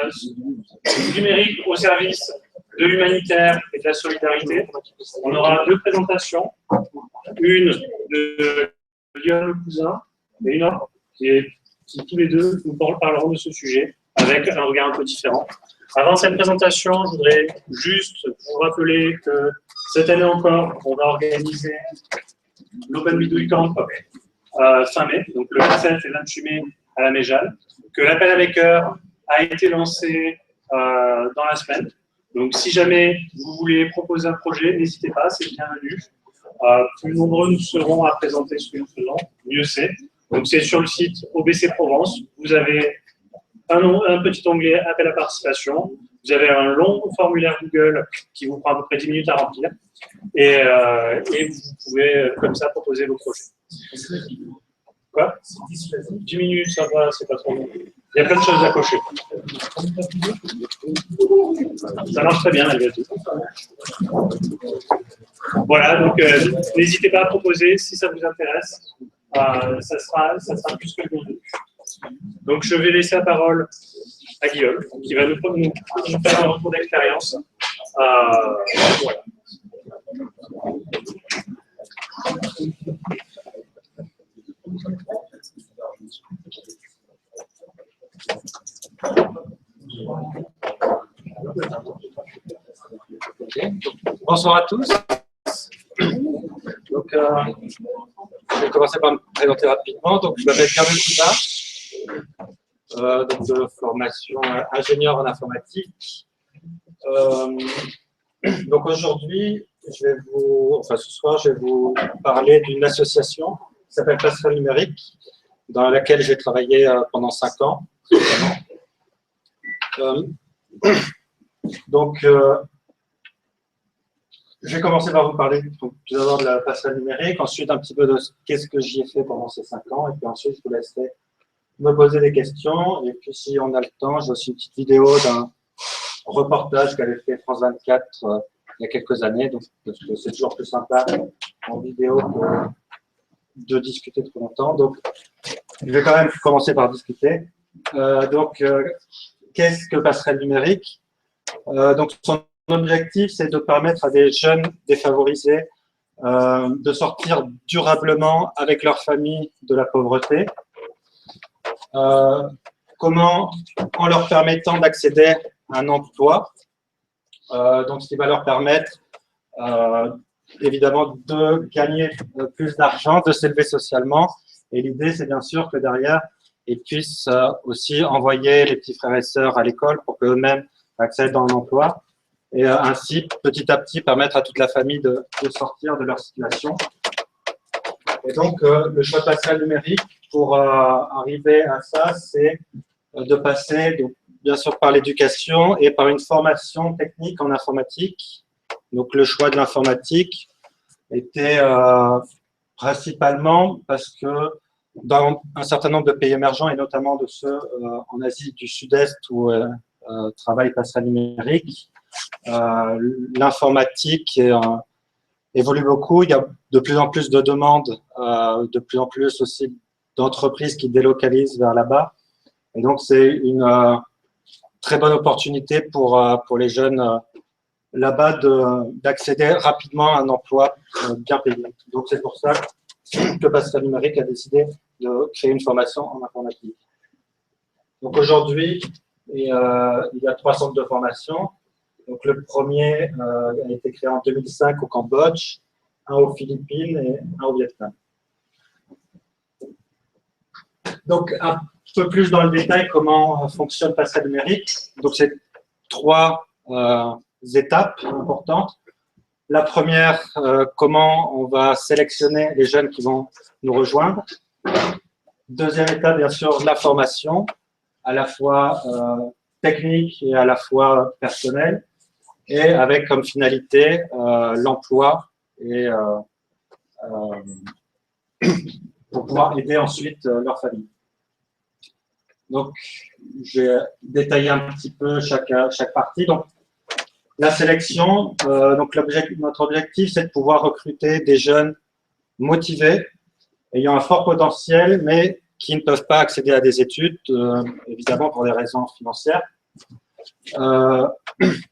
du numérique au service de l'humanitaire et de la solidarité. On aura deux présentations, une de Lionel Le Cousin et une autre qui tous les deux nous parleront de ce sujet avec un regard un peu différent. Avant cette présentation, je voudrais juste vous rappeler que cette année encore, on va organiser l'Open Midweek Camp fin mai, donc le 27 et 28 mai à la Méjal, que l'appel avec heures a été lancé dans la semaine. Donc si jamais vous voulez proposer un projet, n'hésitez pas, c'est bienvenu. Plus nombreux nous serons à présenter ce que nous faisons, mieux c'est. Donc c'est sur le site OBC Provence, vous avez un petit onglet appel à participation, vous avez un long formulaire Google qui vous prend à peu près 10 minutes à remplir, et vous pouvez comme ça proposer vos projets. Quoi? 10 minutes, ça va, c'est pas trop long. Il y a plein de choses à cocher. Ça marche très bien, malgré tout. Voilà, donc n'hésitez pas à proposer si ça vous intéresse. Ça sera plus que bienvenu. Donc, je vais laisser la parole à Guillaume, qui va nous faire un retour d'expérience. Voilà. Bonsoir à tous. Donc, je vais commencer par me présenter rapidement. Donc, je m'appelle Carmen Couda, de formation ingénieur en informatique. Donc, aujourd'hui, ce soir, je vais vous parler d'une association qui s'appelle Passerelle Numérique, dans laquelle j'ai travaillé pendant 5 ans. Je vais commencer par vous parler tout d'abord de la passerelle numérique, ensuite un petit peu de qu'est-ce que j'y ai fait pendant ces 5 ans, et puis ensuite je vous laisserai me poser des questions, et puis si on a le temps, j'ai aussi une petite vidéo d'un reportage qu'avait fait France 24 il y a quelques années, donc parce que c'est toujours plus sympa en vidéo que de discuter trop longtemps. Donc je vais quand même commencer par discuter. Qu'est-ce que passerelle numérique? Son objectif, c'est de permettre à des jeunes défavorisés de sortir durablement avec leur famille de la pauvreté. Comment? En leur permettant d'accéder à un emploi, ce qui va leur permettre évidemment de gagner plus d'argent, de s'élever socialement. Et l'idée, c'est bien sûr que derrière, ils puissent aussi envoyer les petits frères et sœurs à l'école pour qu'eux-mêmes accèdent à un emploi. Et ainsi, petit à petit, permettre à toute la famille de sortir de leur situation. Et donc, le choix de passerelle numérique, pour arriver à ça, c'est de passer, donc, bien sûr, par l'éducation et par une formation technique en informatique. Donc, le choix de l'informatique était principalement parce que dans un certain nombre de pays émergents, et notamment de ceux en Asie du Sud-Est où travaille passerelle numérique, l'informatique évolue beaucoup. Il y a de plus en plus de demandes, de plus en plus aussi d'entreprises qui délocalisent vers là-bas. Et donc, c'est une très bonne opportunité pour les jeunes là-bas d'accéder rapidement à un emploi bien payé. Donc, c'est pour ça que Passerelle Numérique a décidé de créer une formation en informatique. Donc, aujourd'hui, il y a 3 centres de formation. Donc, le premier a été créé en 2005 au Cambodge, un aux Philippines et un au Vietnam. Donc, un peu plus dans le détail, comment fonctionne Passerelle Numérique. Donc, c'est 3 étapes importantes. La première, comment on va sélectionner les jeunes qui vont nous rejoindre. Deuxième étape, bien sûr, la formation, à la fois technique et à la fois personnelle, et avec comme finalité l'emploi et pour pouvoir aider ensuite leur famille. Donc, je vais détailler un petit peu chaque partie. Donc, la sélection, notre objectif, c'est de pouvoir recruter des jeunes motivés, ayant un fort potentiel, mais qui ne peuvent pas accéder à des études, évidemment pour des raisons financières.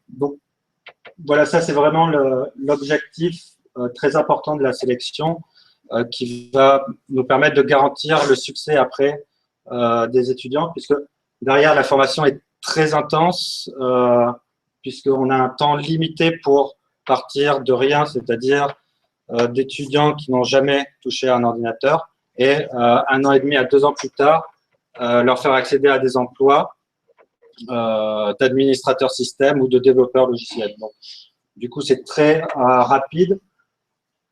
Donc, voilà, ça c'est vraiment l'objectif très important de la sélection qui va nous permettre de garantir le succès après des étudiants, puisque derrière la formation est très intense, puisqu'on a un temps limité pour partir de rien, c'est-à-dire d'étudiants qui n'ont jamais touché à un ordinateur, et 1 an et demi à 2 ans plus tard, leur faire accéder à des emplois d'administrateur système ou de développeur logiciel. Donc, du coup, c'est très rapide,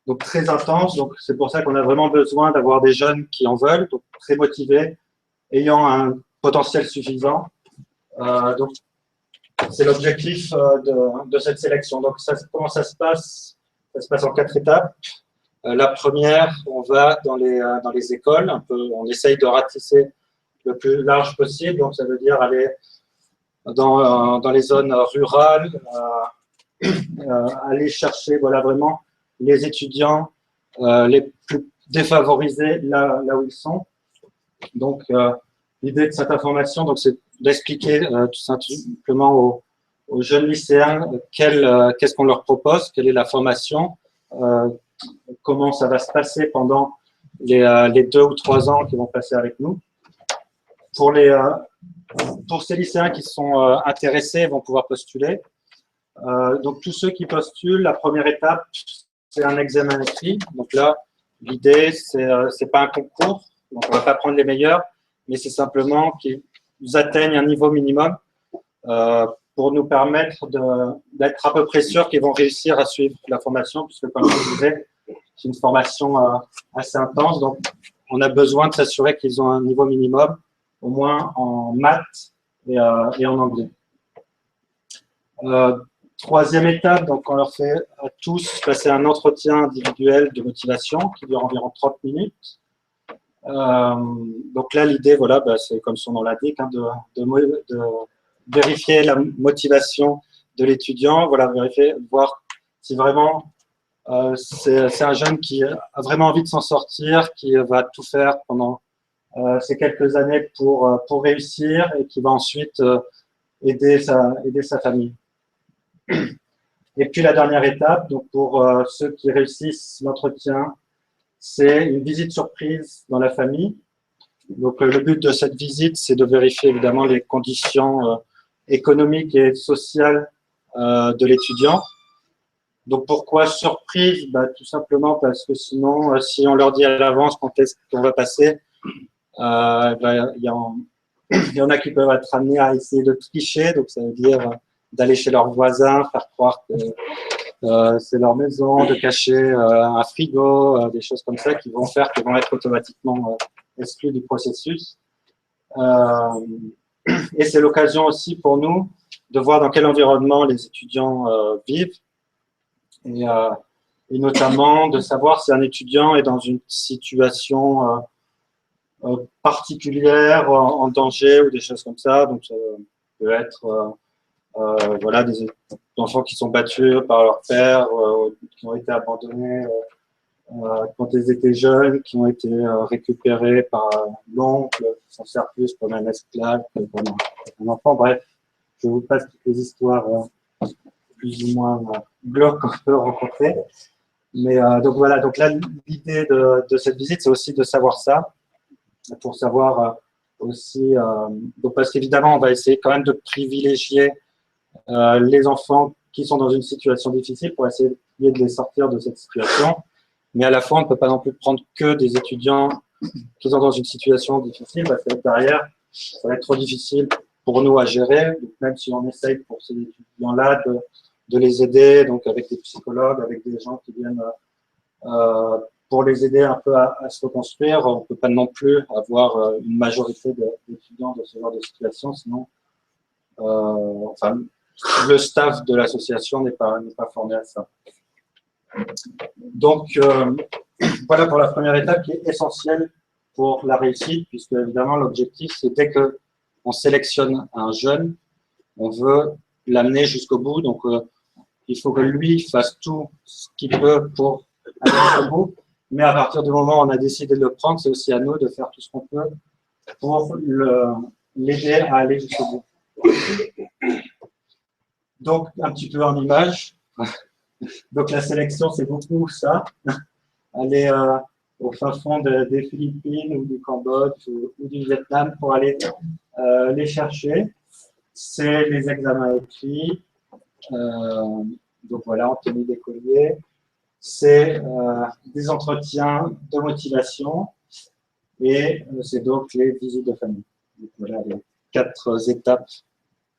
donc très intense. Donc, c'est pour ça qu'on a vraiment besoin d'avoir des jeunes qui en veulent, donc très motivés, ayant un potentiel suffisant. Donc, c'est l'objectif de cette sélection. Donc, comment ça se passe? Ça se passe en 4 étapes. La première, on va dans les écoles, on essaye de ratisser le plus large possible. Donc, ça veut dire aller dans les zones rurales, aller chercher vraiment les étudiants les plus défavorisés là où ils sont. Donc, l'idée de cette information, c'est d'expliquer tout simplement aux jeunes lycéens qu'est-ce qu'on leur propose, quelle est la formation, comment ça va se passer pendant les 2 ou 3 ans qu'ils vont passer avec nous. Pour ces lycéens qui sont intéressés, vont pouvoir postuler. Donc, tous ceux qui postulent, la première étape, c'est un examen écrit. Donc là, l'idée, c'est pas un concours, donc on va pas prendre les meilleurs, mais c'est simplement qu'ils atteignent un niveau minimum pour nous permettre d'être à peu près sûr qu'ils vont réussir à suivre la formation, puisque comme je vous disais, c'est une formation assez intense. Donc, on a besoin de s'assurer qu'ils ont un niveau minimum, au moins en maths et en anglais. Troisième étape, donc on leur fait à tous passer un entretien individuel de motivation qui dure environ 30 minutes. Donc là, l'idée, c'est comme son nom l'indique, de vérifier la motivation de l'étudiant, vérifier, voir si vraiment c'est un jeune qui a vraiment envie de s'en sortir, qui va tout faire pendant ces quelques années pour réussir et qui va ensuite aider sa famille. Et puis la dernière étape, donc pour ceux qui réussissent l'entretien, c'est une visite surprise dans la famille. Donc le but de cette visite, c'est de vérifier évidemment les conditions économiques et sociales de l'étudiant. Donc pourquoi surprise? Tout simplement parce que sinon, si on leur dit à l'avance quand est-ce qu'on va passer, il y en a qui peuvent être amenés à essayer de tricher, donc ça veut dire d'aller chez leurs voisins, faire croire que c'est leur maison, de cacher un frigo, des choses comme ça qui vont faire qu'ils vont être automatiquement exclus du processus. Et c'est l'occasion aussi pour nous de voir dans quel environnement les étudiants vivent et notamment de savoir si un étudiant est dans une situation particulière, en danger ou des choses comme ça. Donc ça peut être des enfants qui sont battus par leur père, qui ont été abandonnés quand ils étaient jeunes, qui ont été récupérés par l'oncle, qui s'en sert plus comme un esclave que comme un enfant. Bref, je vous passe toutes les histoires plus ou moins glauques qu'on peut rencontrer. Mais donc là, l'idée de cette visite, c'est aussi de savoir ça, pour savoir aussi, donc parce qu'évidemment, on va essayer quand même de privilégier les enfants qui sont dans une situation difficile pour essayer de les sortir de cette situation. Mais à la fois, on ne peut pas non plus prendre que des étudiants qui sont dans une situation difficile, parce que derrière, ça va être trop difficile pour nous à gérer. Donc, même si on essaye pour ces étudiants-là de les aider, donc avec des psychologues, avec des gens qui viennent pour les aider un peu à se reconstruire, on ne peut pas non plus avoir une majorité d'étudiants de ce genre de situation, sinon le staff de l'association n'est pas formé à ça. Donc, voilà pour la première étape qui est essentielle pour la réussite, puisque évidemment l'objectif, c'est dès qu'on sélectionne un jeune, on veut l'amener jusqu'au bout. Donc, il faut que lui fasse tout ce qu'il peut pour aller jusqu'au bout. Mais à partir du moment où on a décidé de le prendre, c'est aussi à nous de faire tout ce qu'on peut pour l'aider à aller jusqu'au bout. Donc, un petit peu en image. Donc, la sélection, c'est beaucoup ça. Aller au fin fond des Philippines ou du Cambodge ou du Vietnam pour aller les chercher. C'est les examens écrits. Donc, voilà, en tenue d'écolier. C'est des entretiens de motivation. Et c'est donc les visites de famille. Donc, voilà les 4 étapes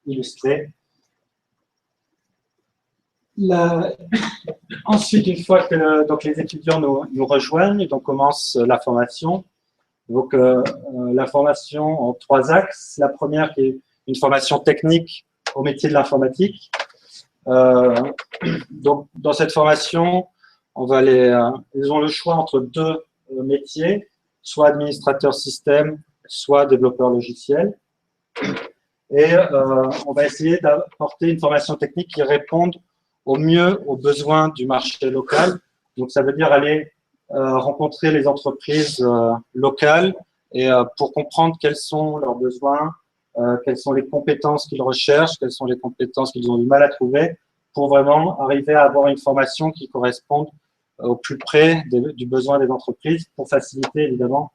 illustrées. Ensuite, une fois que donc, les étudiants nous rejoignent, donc commence la formation. Donc, la formation en 3 axes. La première qui est une formation technique au métier de l'informatique. Donc, dans cette formation, ils ont le choix entre 2 métiers, soit administrateur système, soit développeur logiciel. Et on va essayer d'apporter une formation technique qui réponde au mieux aux besoins du marché local. Donc, ça veut dire aller rencontrer les entreprises locales et pour comprendre quels sont leurs besoins, quelles sont les compétences qu'ils recherchent, quelles sont les compétences qu'ils ont du mal à trouver, pour vraiment arriver à avoir une formation qui corresponde au plus près du besoin des entreprises pour faciliter évidemment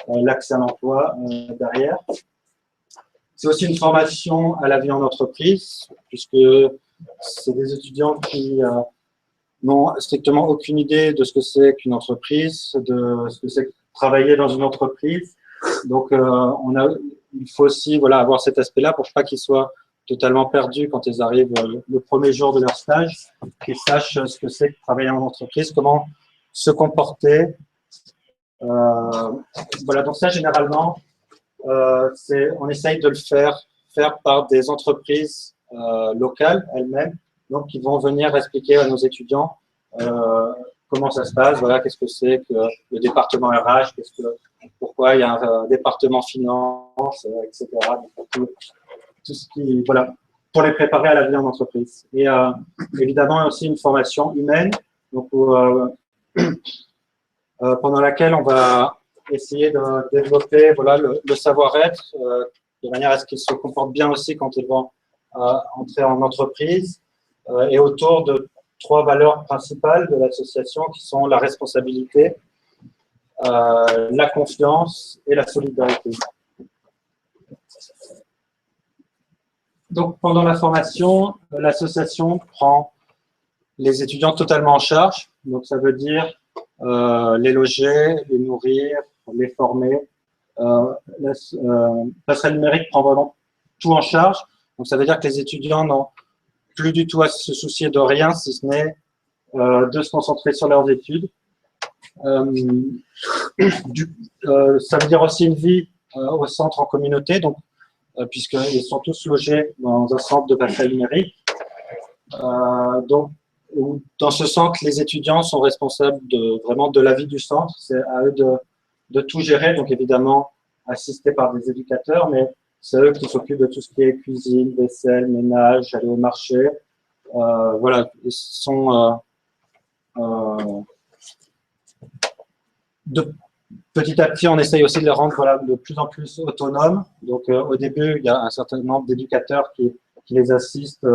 l'accès à l'emploi derrière. C'est aussi une formation à la vie en entreprise, puisque c'est des étudiants qui n'ont strictement aucune idée de ce que c'est qu'une entreprise, de ce que c'est que travailler dans une entreprise. Donc, il faut aussi avoir cet aspect-là pour pas qu'ils soient totalement perdus quand ils arrivent le premier jour de leur stage, qu'ils sachent ce que c'est que travailler en entreprise, comment se comporter. Voilà, donc ça, généralement, on essaye de le faire par des entreprises locales elles-mêmes, donc qui vont venir expliquer à nos étudiants comment ça se passe, voilà, qu'est-ce que c'est que le département RH, pourquoi il y a un département finance, etc. Donc, tout ce qui, voilà, pour les préparer à la vie en entreprise. Et évidemment, aussi une formation humaine, donc, pendant laquelle on va essayer de développer le savoir-être de manière à ce qu'ils se comportent bien aussi quand ils vont entrer en entreprise et autour de 3 valeurs principales de l'association qui sont la responsabilité, la confiance et la solidarité. Donc, pendant la formation, l'association prend les étudiants totalement en charge. Donc, ça veut dire les loger, les nourrir, les former. Passerelle numérique prend vraiment tout en charge. Donc, ça veut dire que les étudiants n'ont plus du tout à se soucier de rien, si ce n'est de se concentrer sur leurs études. Ça veut dire aussi une vie au centre en communauté, donc puisqu'ils sont tous logés dans un centre de passerelle numérique. Donc, dans ce centre, les étudiants sont responsables vraiment de la vie du centre. C'est à eux de tout gérer, donc évidemment assistés par des éducateurs, mais c'est eux qui s'occupent de tout ce qui est cuisine, vaisselle, ménage, aller au marché. Voilà, ils sont petit à petit, on essaye aussi de les rendre de plus en plus autonomes. Donc, au début, il y a un certain nombre d'éducateurs qui les assistent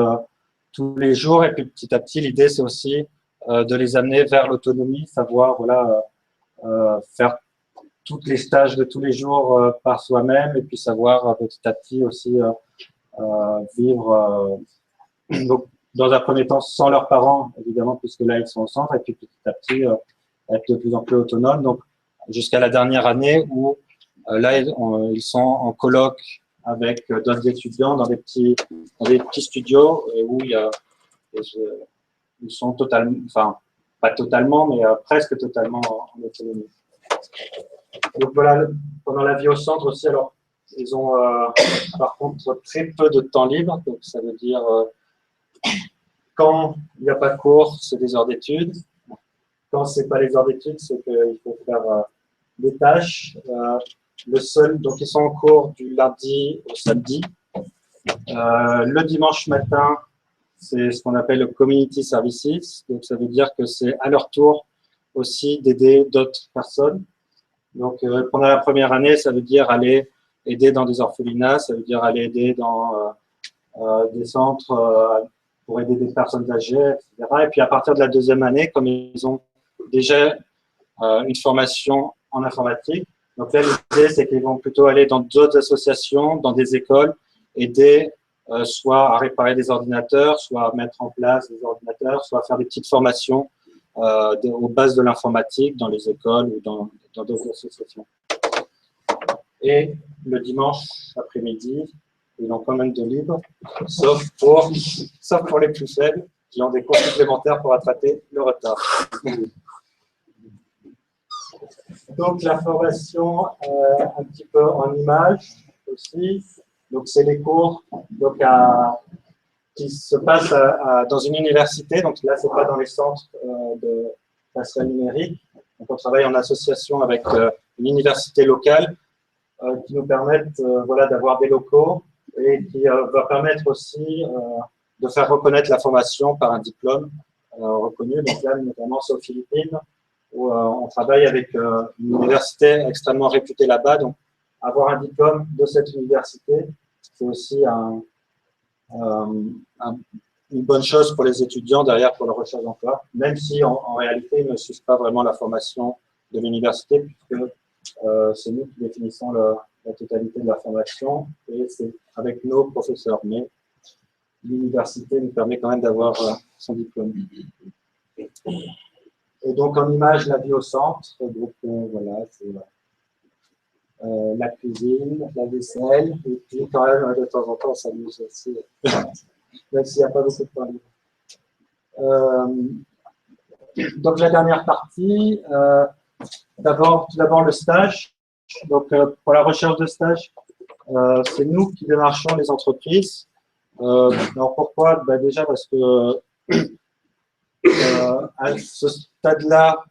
tous les jours. Et puis, petit à petit, l'idée, c'est aussi de les amener vers l'autonomie, savoir faire toutes les tâches de tous les jours par soi-même et puis savoir petit à petit aussi vivre donc, dans un premier temps sans leurs parents, évidemment, puisque là, ils sont au centre. Et puis, petit à petit, être de plus en plus autonomes. Donc, jusqu'à la dernière année où là, ils sont en colloque avec d'autres étudiants dans des petits studios où ils sont totalement, enfin, pas totalement, mais presque totalement en autonomie. Donc voilà, pendant la vie au centre aussi, alors, ils ont par contre très peu de temps libre, donc ça veut dire quand il n'y a pas de cours, c'est des heures d'études. Quand ce n'est pas les heures d'études, c'est qu'il faut faire des tâches. Donc, ils sont en cours du lundi au samedi. Le dimanche matin, c'est ce qu'on appelle le Community Services. Donc, ça veut dire que c'est à leur tour aussi d'aider d'autres personnes. Donc, pendant la première année, ça veut dire aller aider dans des orphelinats, ça veut dire aller aider dans des centres pour aider des personnes âgées, etc. Et puis à partir de la deuxième année, comme ils ont déjà une formation en informatique, donc là l'idée c'est qu'ils vont plutôt aller dans d'autres associations, dans des écoles, aider soit à réparer des ordinateurs, soit à mettre en place des ordinateurs, soit à faire des petites formations aux bases de l'informatique dans les écoles ou dans d'autres associations. Et le dimanche après-midi, ils ont quand même de libre, sauf pour les plus faibles qui ont des cours supplémentaires pour rattraper le retard. Donc la formation un petit peu en images aussi. Donc c'est les cours qui se passent dans une université. Donc là, c'est pas dans les centres de passerelle numérique. Donc on travaille en association avec une université locale qui nous permettent voilà, d'avoir des locaux et qui va permettre aussi de faire reconnaître la formation par un diplôme reconnu. Donc là, notamment, c'est aux Philippines, où on travaille avec une université extrêmement réputée là-bas. Donc, avoir un diplôme de cette université, c'est aussi une bonne chose pour les étudiants derrière pour la recherche d'emploi, même si en réalité, ils ne suivent pas vraiment la formation de l'université, puisque c'est nous qui définissons la totalité de la formation et c'est avec nos professeurs. Mais l'université nous permet quand même d'avoir son diplôme. Et donc, en image, la vie au centre. Donc, voilà, c'est la cuisine, la vaisselle, et puis quand même, de temps en temps, on s'amuse aussi, même s'il n'y a pas beaucoup de temps libre. Donc, la dernière partie, tout d'abord le stage. Donc, pour la recherche de stage, c'est nous qui démarchons les entreprises. Alors, pourquoi? Déjà parce que à ce stade-là,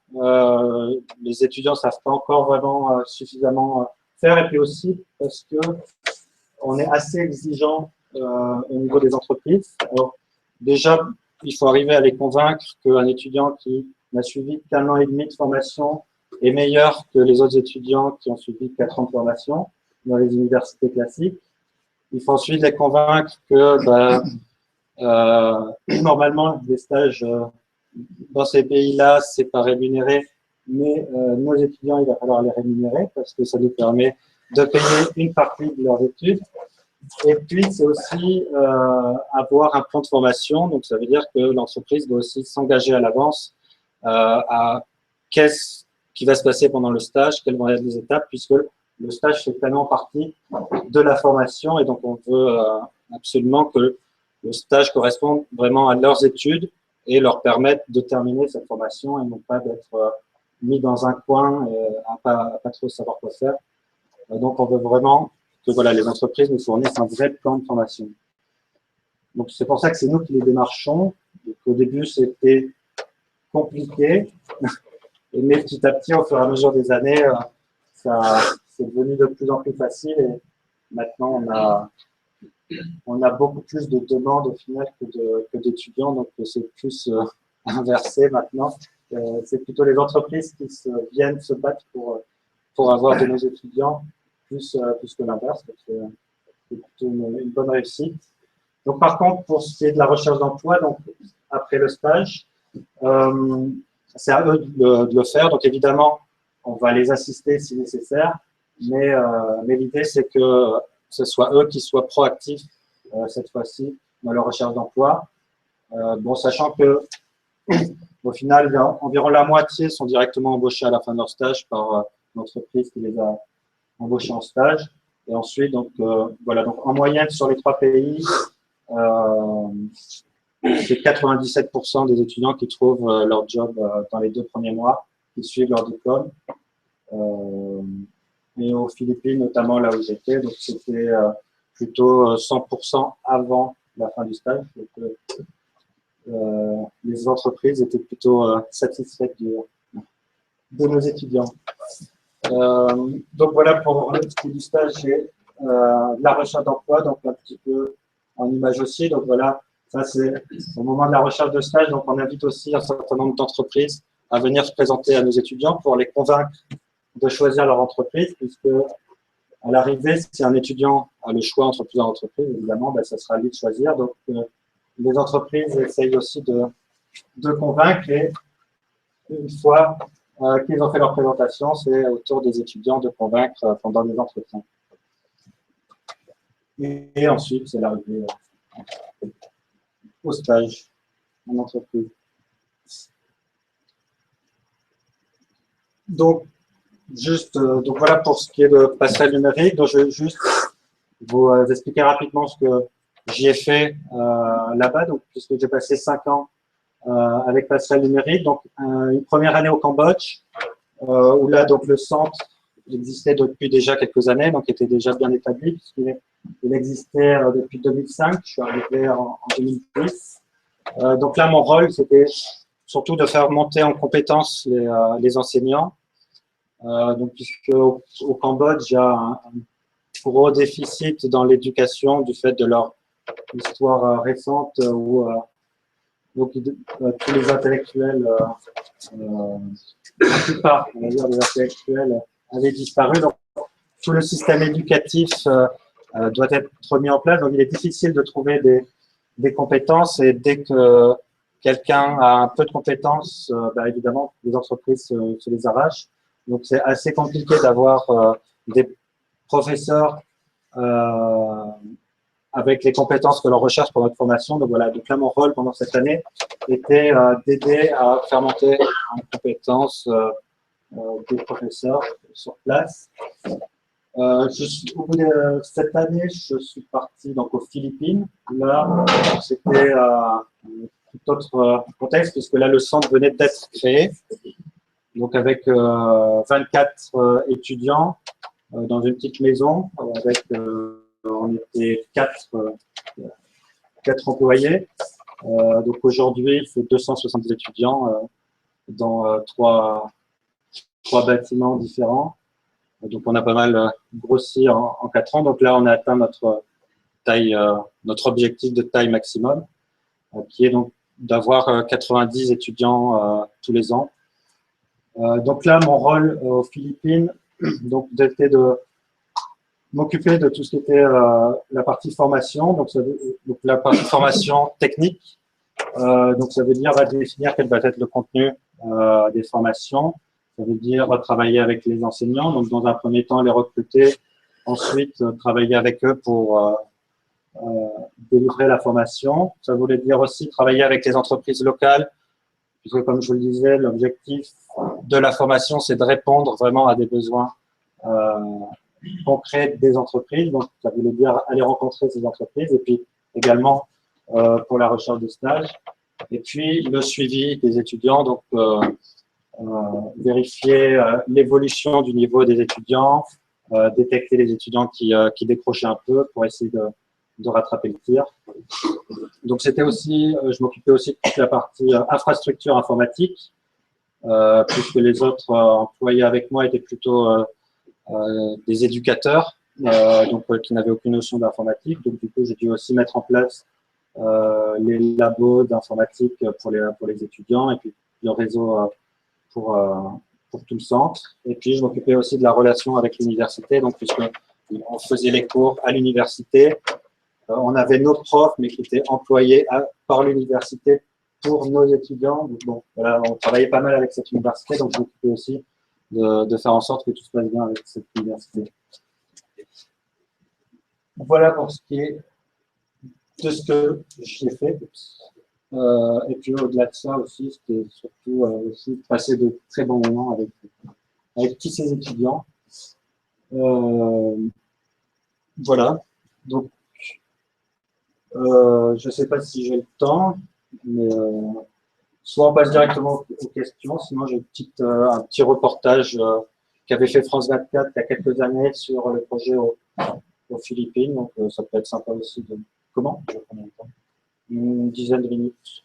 les étudiants ne savent pas encore vraiment suffisamment faire, et puis aussi parce que on est assez exigeant au niveau des entreprises. Alors, déjà, il faut arriver à les convaincre qu'un étudiant qui n'a suivi qu'un an et demi de formation est meilleur que les autres étudiants qui ont suivi 4 ans de formation dans les universités classiques. Il faut ensuite les convaincre que normalement, les stages dans ces pays-là, c'est pas rémunéré, mais nos étudiants, il va falloir les rémunérer parce que ça nous permet de payer une partie de leurs études. Et puis, c'est aussi avoir un plan de formation. Donc, ça veut dire que l'entreprise doit aussi s'engager à l'avance à qu'est-ce qui va se passer pendant le stage, quelles vont être les étapes, puisque le stage fait tellement partie de la formation. Et donc, on veut absolument que le stage corresponde vraiment à leurs études et leur permettre de terminer cette formation et non pas d'être mis dans un coin et à pas trop savoir quoi faire. Donc, on veut vraiment que voilà, les entreprises nous fournissent un vrai plan de formation. Donc, c'est pour ça que c'est nous qui les démarchons. Donc, au début, c'était compliqué, mais petit à petit, au fur et à mesure des années, c'est devenu de plus en plus facile et maintenant, on a beaucoup plus de demandes au final que d'étudiants, donc c'est plus inversé maintenant. C'est plutôt les entreprises qui viennent se battre pour avoir de nos étudiants plus que l'inverse. C'est plutôt une bonne réussite. Donc, par contre, pour ce qui est de la recherche d'emploi, donc après le stage, c'est à eux de le faire. Donc, évidemment, on va les assister si nécessaire, mais l'idée, c'est que ce soit eux qui soient proactifs cette fois-ci dans leur recherche d'emploi. Bon, sachant que au final, environ la moitié sont directement embauchés à la fin de leur stage par l'entreprise qui les a embauchés en stage. Et ensuite, donc voilà, donc en moyenne sur les 3 pays, c'est 97% des étudiants qui trouvent leur job dans les 2 premiers mois, qui suivent leur diplôme. Et aux Philippines, notamment là où j'étais, donc c'était plutôt 100% avant la fin du stage. Donc, les entreprises étaient plutôt satisfaites de nos étudiants. Donc voilà pour le petit du stage et la recherche d'emploi, donc un petit peu en image aussi. Donc voilà, ça c'est au moment de la recherche de stage. Donc on invite aussi un certain nombre d'entreprises à venir se présenter à nos étudiants pour les convaincre de choisir leur entreprise, puisque à l'arrivée, si un étudiant a le choix entre plusieurs entreprises, évidemment, ben, ça sera à lui de choisir. Donc, les entreprises essayent aussi de convaincre et une fois qu'ils ont fait leur présentation, c'est au tour des étudiants de convaincre pendant les entretiens. Et ensuite, c'est l'arrivée au stage en entreprise. Donc, donc voilà pour ce qui est de passerelle numérique. Donc, je vais juste vous expliquer rapidement ce que j'y ai fait là-bas. Donc, puisque j'ai passé 5 ans avec passerelle numérique. Donc, une première année au Cambodge, où là, donc, le centre existait depuis déjà quelques années, donc était déjà bien établi, puisqu'il existait depuis 2005. Je suis arrivé en 2010. Donc là, mon rôle, c'était surtout de faire monter en compétence les enseignants. Donc, puisque au Cambodge, il y a un gros déficit dans l'éducation du fait de leur histoire récente où donc, tous les intellectuels, la plupart, on va dire, des intellectuels avaient disparu. Donc, tout le système éducatif doit être remis en place. Donc, il est difficile de trouver des compétences et dès que quelqu'un a un peu de compétences, bah, évidemment, les entreprises se les arrachent. Donc, c'est assez compliqué d'avoir des professeurs avec les compétences que l'on recherche pour notre formation. Donc voilà, donc là, mon rôle pendant cette année était d'aider à faire monter en compétences des professeurs sur place. Au bout de cette année, je suis parti donc aux Philippines. Là, c'était un tout autre contexte, puisque là, le centre venait d'être créé, donc avec 24 étudiants dans une petite maison, avec on était 4 employés. Donc aujourd'hui, il faut 270 étudiants dans 3 bâtiments différents. Donc on a pas mal grossi en 4 ans. Donc là, on a atteint notre taille, notre objectif de taille maximum, qui est donc d'avoir 90 étudiants tous les ans. Donc là, mon rôle aux Philippines, donc c'était de m'occuper de tout ce qui était la partie formation, donc la partie formation technique. Donc ça veut dire définir quel va être le contenu des formations. Ça veut dire travailler avec les enseignants. Donc dans un premier temps, les recruter. Ensuite, travailler avec eux pour délivrer la formation. Ça voulait dire aussi travailler avec les entreprises locales, puisque comme je vous le disais, l'objectif de la formation, c'est de répondre vraiment à des besoins concrets des entreprises. Donc, ça voulait dire aller rencontrer ces entreprises et puis également pour la recherche de stage. Et puis, le suivi des étudiants, donc vérifier l'évolution du niveau des étudiants, détecter les étudiants qui décrochaient un peu pour essayer de rattraper le tir. Donc, c'était aussi, je m'occupais aussi de toute la partie infrastructure informatique, puisque les autres employés avec moi étaient plutôt des éducateurs, donc qui n'avaient aucune notion d'informatique. Donc, du coup, j'ai dû aussi mettre en place les labos d'informatique pour les étudiants et puis le réseau pour tout le centre. Et puis, je m'occupais aussi de la relation avec l'université, donc puisque on faisait les cours à l'université, on avait nos profs, mais qui étaient employés par l'université pour nos étudiants. Donc, bon, voilà, on travaillait pas mal avec cette université, donc je m'occupais aussi de faire en sorte que tout se passe bien avec cette université. Voilà pour ce qui est de ce que j'ai fait. Et puis au-delà de ça aussi, c'était surtout aussi de passer de très bons moments avec tous ces étudiants. Voilà. Donc, je ne sais pas si j'ai le temps, mais soit on passe directement aux questions, sinon j'ai un petit reportage qu'avait fait France 24 il y a quelques années sur le projet aux Philippines. Donc, ça peut être sympa aussi de… Comment? Je vais prendre le temps. Une dizaine de minutes.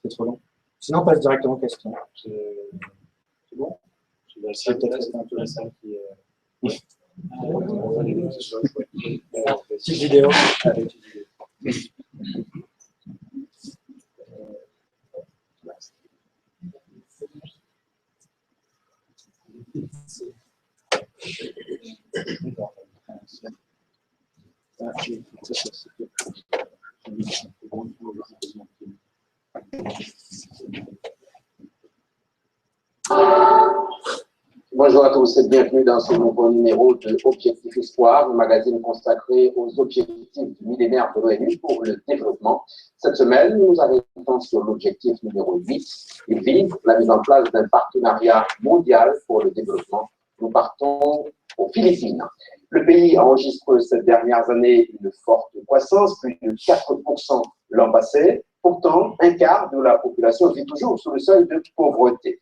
C'est trop long. Sinon, on passe directement aux questions. C'est bon? C'est peut-être un peu la salle qui… Petite vidéo. Allez. Bonjour à tous et bienvenue dans ce nouveau numéro de Objectif Espoir, le magazine consacré aux objectifs du millénaire de l'ONU pour le développement. Cette semaine, nous arrêtons sur l'objectif numéro 8, qui vise la mise en place d'un partenariat mondial pour le développement. Nous partons aux Philippines. Le pays enregistre ces dernières années une forte croissance, plus de 4% l'an passé. Pourtant, un quart de la population vit toujours sous le seuil de pauvreté.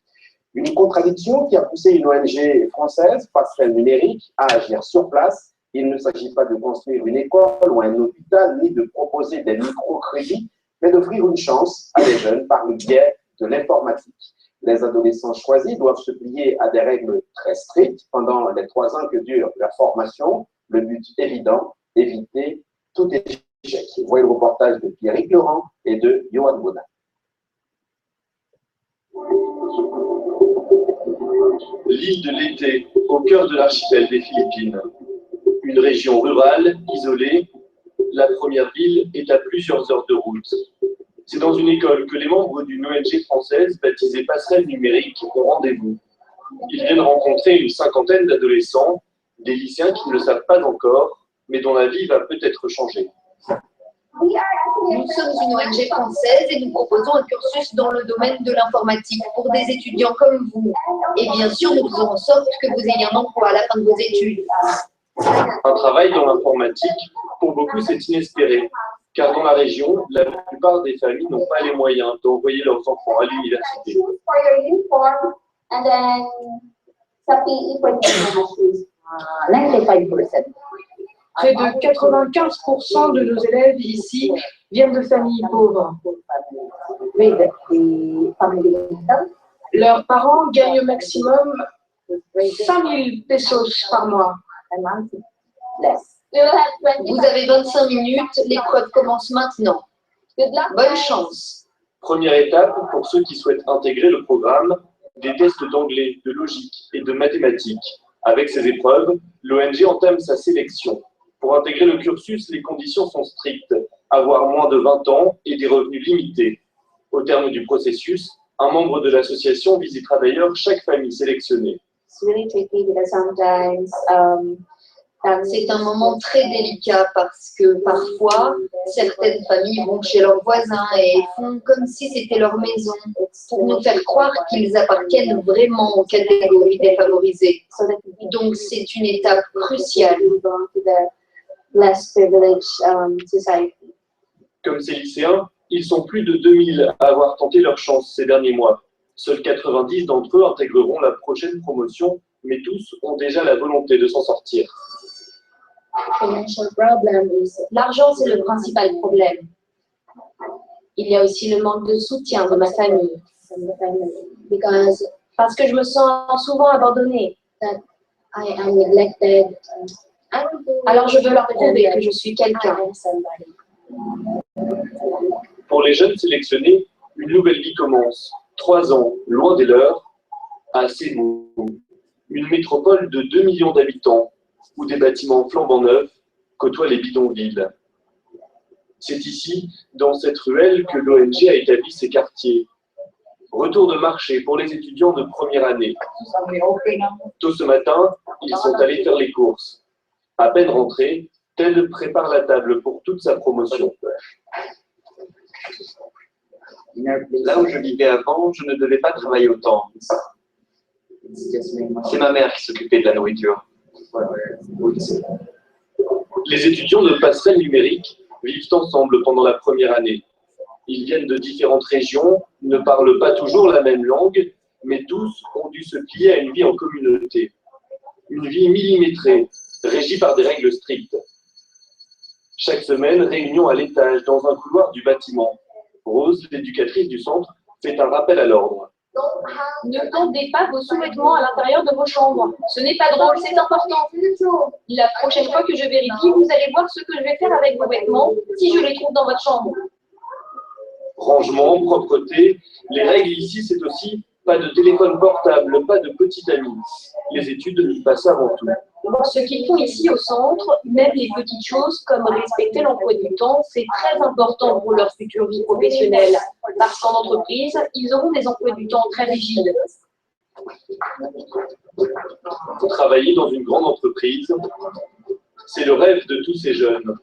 Une contradiction qui a poussé une ONG française, Passerelle Numérique, à agir sur place. Il ne s'agit pas de construire une école ou un hôpital, ni de proposer des microcrédits, mais d'offrir une chance à des jeunes par le biais de l'informatique. Les adolescents choisis doivent se plier à des règles très strictes pendant les 3 ans que dure la formation. Le but évident, éviter tout échec. Voyez le reportage de Pierrick Laurent et de Johan Baudin. L'île de l'été, au cœur de l'archipel des Philippines. Une région rurale, isolée, la première ville est à plusieurs heures de route. C'est dans une école que les membres d'une ONG française baptisée Passerelle Numérique ont rendez-vous. Ils viennent rencontrer une cinquantaine d'adolescents, des lycéens qui ne le savent pas encore, mais dont la vie va peut-être changer. Nous sommes une ONG française et nous proposons un cursus dans le domaine de l'informatique pour des étudiants comme vous. Et bien sûr, nous faisons en sorte que vous ayez un emploi à la fin de vos études. Un travail dans l'informatique, pour beaucoup, c'est inespéré, car dans la région, la plupart des familles n'ont pas les moyens d'envoyer leurs enfants à l'université. Près de 95% de nos élèves ici viennent de familles pauvres. Leurs parents gagnent au maximum 5 000 pesos par mois. Vous avez 25 minutes, l'épreuve commence maintenant. Bonne chance. Première étape, pour ceux qui souhaitent intégrer le programme, des tests d'anglais, de logique et de mathématiques. Avec ces épreuves, l'ONG entame sa sélection. Pour intégrer le cursus, les conditions sont strictes. Avoir moins de 20 ans et des revenus limités. Au terme du processus, un membre de l'association visitera d'ailleurs chaque famille sélectionnée. C'est un moment très délicat parce que parfois, certaines familles vont chez leurs voisins et font comme si c'était leur maison pour nous faire croire qu'ils appartiennent vraiment aux catégories défavorisées. Donc, c'est une étape cruciale. Comme ces lycéens, ils sont plus de 2000 à avoir tenté leur chance ces derniers mois. Seuls 90 d'entre eux intégreront la prochaine promotion, mais tous ont déjà la volonté de s'en sortir. L'argent, c'est le principal problème. Il y a aussi le manque de soutien de ma famille. Parce que je me sens souvent abandonnée. Alors je veux leur prouver que je suis quelqu'un. Pour les jeunes sélectionnés, une nouvelle vie commence. 3 ans, loin des leurs, à Cebu, une métropole de 2 millions d'habitants, où des bâtiments flambant neufs côtoient les bidonvilles. C'est ici, dans cette ruelle, que l'ONG a établi ses quartiers. Retour de marché pour les étudiants de première année. Tôt ce matin, ils sont allés faire les courses. À peine rentrés, Ted prépare la table pour toute sa promotion. Là où je vivais avant, je ne devais pas travailler autant. C'est ma mère qui s'occupait de la nourriture. Les étudiants de Passerelle Numérique vivent ensemble pendant la première année. Ils viennent de différentes régions, ne parlent pas toujours la même langue, mais tous ont dû se plier à une vie en communauté. Une vie millimétrée, régie par des règles strictes. Chaque semaine, réunion à l'étage, dans un couloir du bâtiment. Rose, l'éducatrice du centre, fait un rappel à l'ordre. Ne tendez pas vos sous-vêtements à l'intérieur de vos chambres. Ce n'est pas drôle, c'est important. La prochaine fois que je vérifie, vous allez voir ce que je vais faire avec vos vêtements si je les trouve dans votre chambre. Rangement, propreté, les règles ici, c'est aussi Pas de téléphone portable, pas de petite amie. Les études passent avant tout. Ce qu'ils font ici au centre, même les petites choses comme respecter l'emploi du temps, c'est très important pour leur future vie professionnelle. Parce qu'en entreprise, ils auront des emplois du temps très rigides. Travailler dans une grande entreprise, c'est le rêve de tous ces jeunes.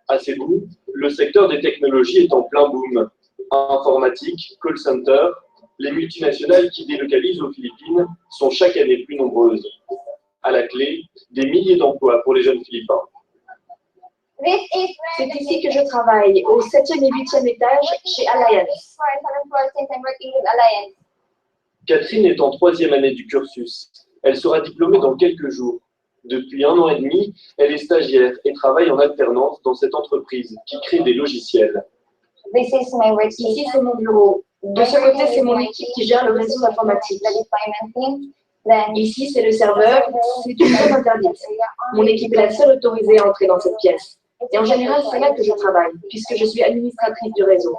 À Cebu, le secteur des technologies est en plein boom. Informatique, call center, les multinationales qui délocalisent aux Philippines sont chaque année plus nombreuses. À la clé, des milliers d'emplois pour les jeunes Philippins. C'est ici que je travaille, au 7e et 8e étage, chez Alliance. Catherine est en 3e année du cursus. Elle sera diplômée dans quelques jours. Depuis 1 an et demi, elle est stagiaire et travaille en alternance dans cette entreprise qui crée des logiciels. Ici, c'est mon bureau. De ce côté, c'est mon équipe qui gère le réseau informatique. Ici, c'est le serveur. C'est une zone interdite. Mon équipe est la seule autorisée à entrer dans cette pièce. Et en général, c'est là que je travaille, puisque je suis administratrice du réseau.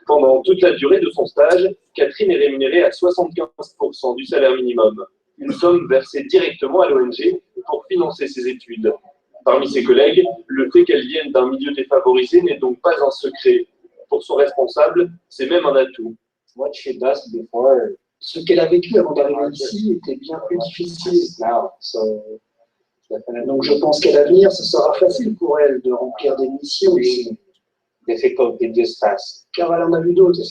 Pendant toute la durée de son stage, Catherine est rémunérée à 75% du salaire minimum, une somme versée directement à l'ONG pour financer ses études. Parmi ses collègues, le fait qu'elle vienne d'un milieu défavorisé n'est donc pas un secret. Pour son responsable, c'est même un atout. Ce qu'elle a vécu avant d'arriver ici était bien plus difficile. Donc je pense qu'à l'avenir, ce sera facile pour elle de remplir des missions ici. Car elle en a vu d'autres.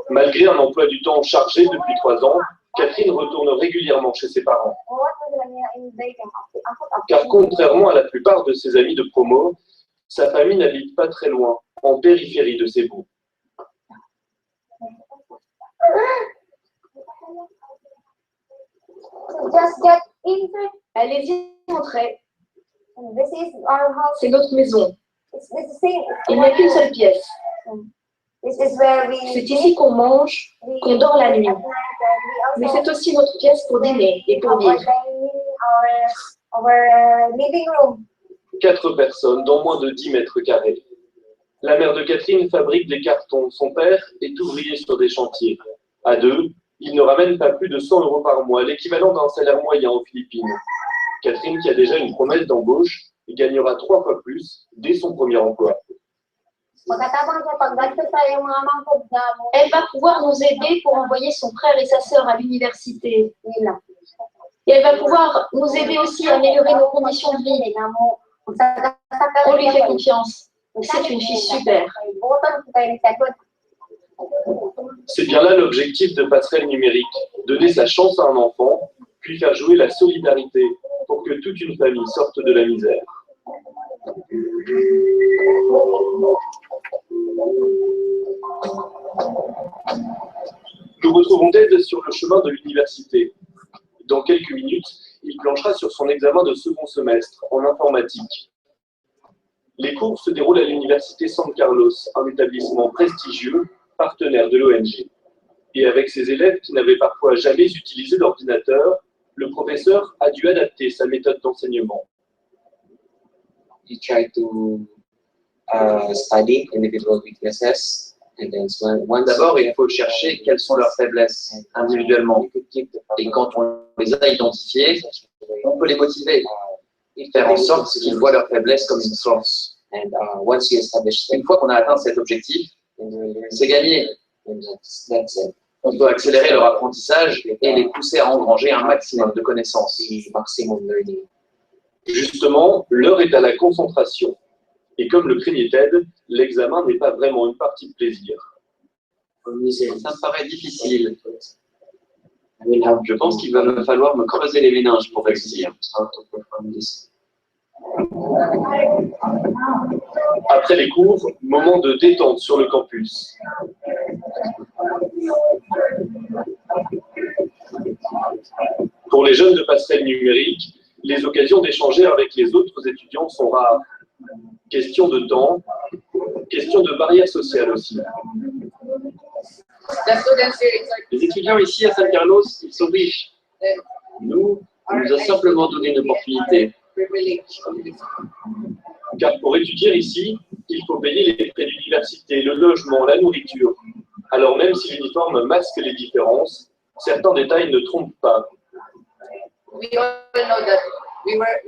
Malgré un emploi du temps chargé depuis 3 ans, Catherine retourne régulièrement chez ses parents. Car contrairement à la plupart de ses amis de promo, sa famille n'habite pas très loin, en périphérie de Cebu. Allez-y, entrez. C'est notre maison. Il n'y a qu'une seule pièce. C'est ici qu'on mange, qu'on dort la nuit. Mais c'est aussi notre pièce pour dîner et pour vivre. 4 personnes dans moins de 10 mètres carrés. La mère de Catherine fabrique des cartons. Son père est ouvrier sur des chantiers. À 2, ils ne ramènent pas plus de 100 € par mois, l'équivalent d'un salaire moyen aux Philippines. Catherine, qui a déjà une promesse d'embauche, gagnera 3 fois plus dès son premier emploi. Elle va pouvoir nous aider pour envoyer son frère et sa sœur à l'université. Et elle va pouvoir nous aider aussi à améliorer nos conditions de vie. On lui fait confiance. C'est une fille super. C'est bien là l'objectif de Passerelle numérique, donner sa chance à un enfant, puis faire jouer la solidarité pour que toute une famille sorte de la misère. Nous retrouvons Ted sur le chemin de l'université. Dans quelques minutes, il planchera sur son examen de second semestre en informatique. Les cours se déroulent à l'université San Carlos, un établissement prestigieux, partenaire de l'ONG. Et avec ses élèves qui n'avaient parfois jamais utilisé d'ordinateur, le professeur a dû adapter sa méthode d'enseignement. D'abord, il faut chercher quelles sont leurs faiblesses individuellement. Et quand on les a identifiées, on peut les motiver. Faire en sorte qu'ils voient leurs faiblesses comme une force. Une fois qu'on a atteint cet objectif, c'est gagné. On peut accélérer leur apprentissage et les pousser à engranger un maximum de connaissances. Justement, l'heure est à la concentration. Et comme le craignait Ted, l'examen n'est pas vraiment une partie de plaisir. Ça me paraît difficile. Je pense qu'il va me falloir me creuser les méninges pour réussir. Après les cours, moment de détente sur le campus. Pour les jeunes de Passerelle numérique, les occasions d'échanger avec les autres étudiants sont rares. Question de temps, question de barrières sociales aussi. Les étudiants ici à San Carlos, ils sont riches. Nous, on nous a simplement donné une opportunité. Car pour étudier ici, il faut payer les frais d'université, le logement, la nourriture. Alors même si l'uniforme masque les différences, certains détails ne trompent pas. We all know that